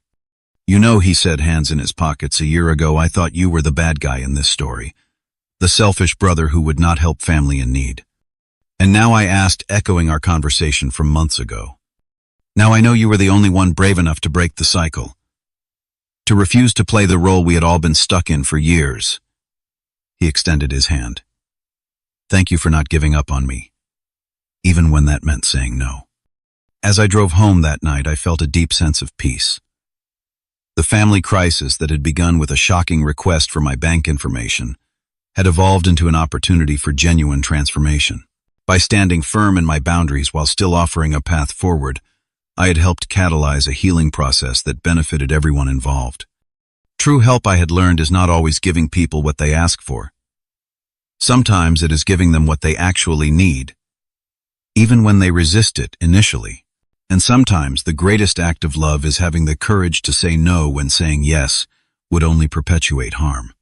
"You know," he said, hands in his pockets, "a year ago I thought you were the bad guy in this story, the selfish brother who would not help family in need. And now," I asked, echoing our conversation from months ago, "now I know you were the only one brave enough to break the cycle, to refuse to play the role we had all been stuck in for years." He extended his hand. "Thank you for not giving up on me, even when that meant saying no." As I drove home that night, I felt a deep sense of peace. The family crisis that had begun with a shocking request for my bank information had evolved into an opportunity for genuine transformation. By standing firm in my boundaries while still offering a path forward, I had helped catalyze a healing process that benefited everyone involved. True help, I had learned, is not always giving people what they ask for. Sometimes it is giving them what they actually need, even when they resist it initially. And sometimes the greatest act of love is having the courage to say no when saying yes would only perpetuate harm.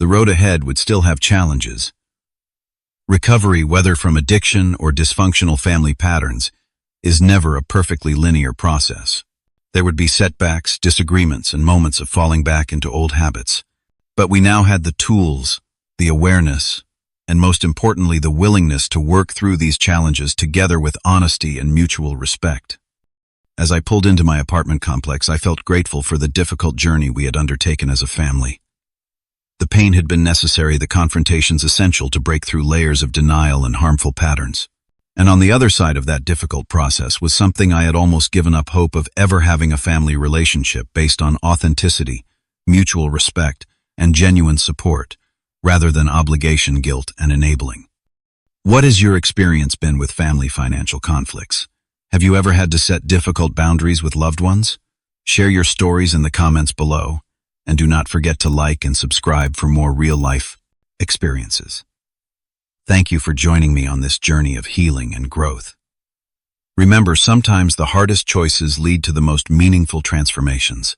The road ahead would still have challenges. Recovery, whether from addiction or dysfunctional family patterns, is never a perfectly linear process. There would be setbacks, disagreements, and moments of falling back into old habits. But we now had the tools, the awareness, and most importantly, the willingness to work through these challenges together with honesty and mutual respect. As I pulled into my apartment complex, I felt grateful for the difficult journey we had undertaken as a family. The pain had been necessary, the confrontations essential to break through layers of denial and harmful patterns. And on the other side of that difficult process was something I had almost given up hope of ever having: a family relationship based on authenticity, mutual respect, and genuine support, rather than obligation, guilt, and enabling. What has your experience been with family financial conflicts? Have you ever had to set difficult boundaries with loved ones? Share your stories in the comments below, and do not forget to like and subscribe for more real-life experiences. Thank you for joining me on this journey of healing and growth. Remember, sometimes the hardest choices lead to the most meaningful transformations.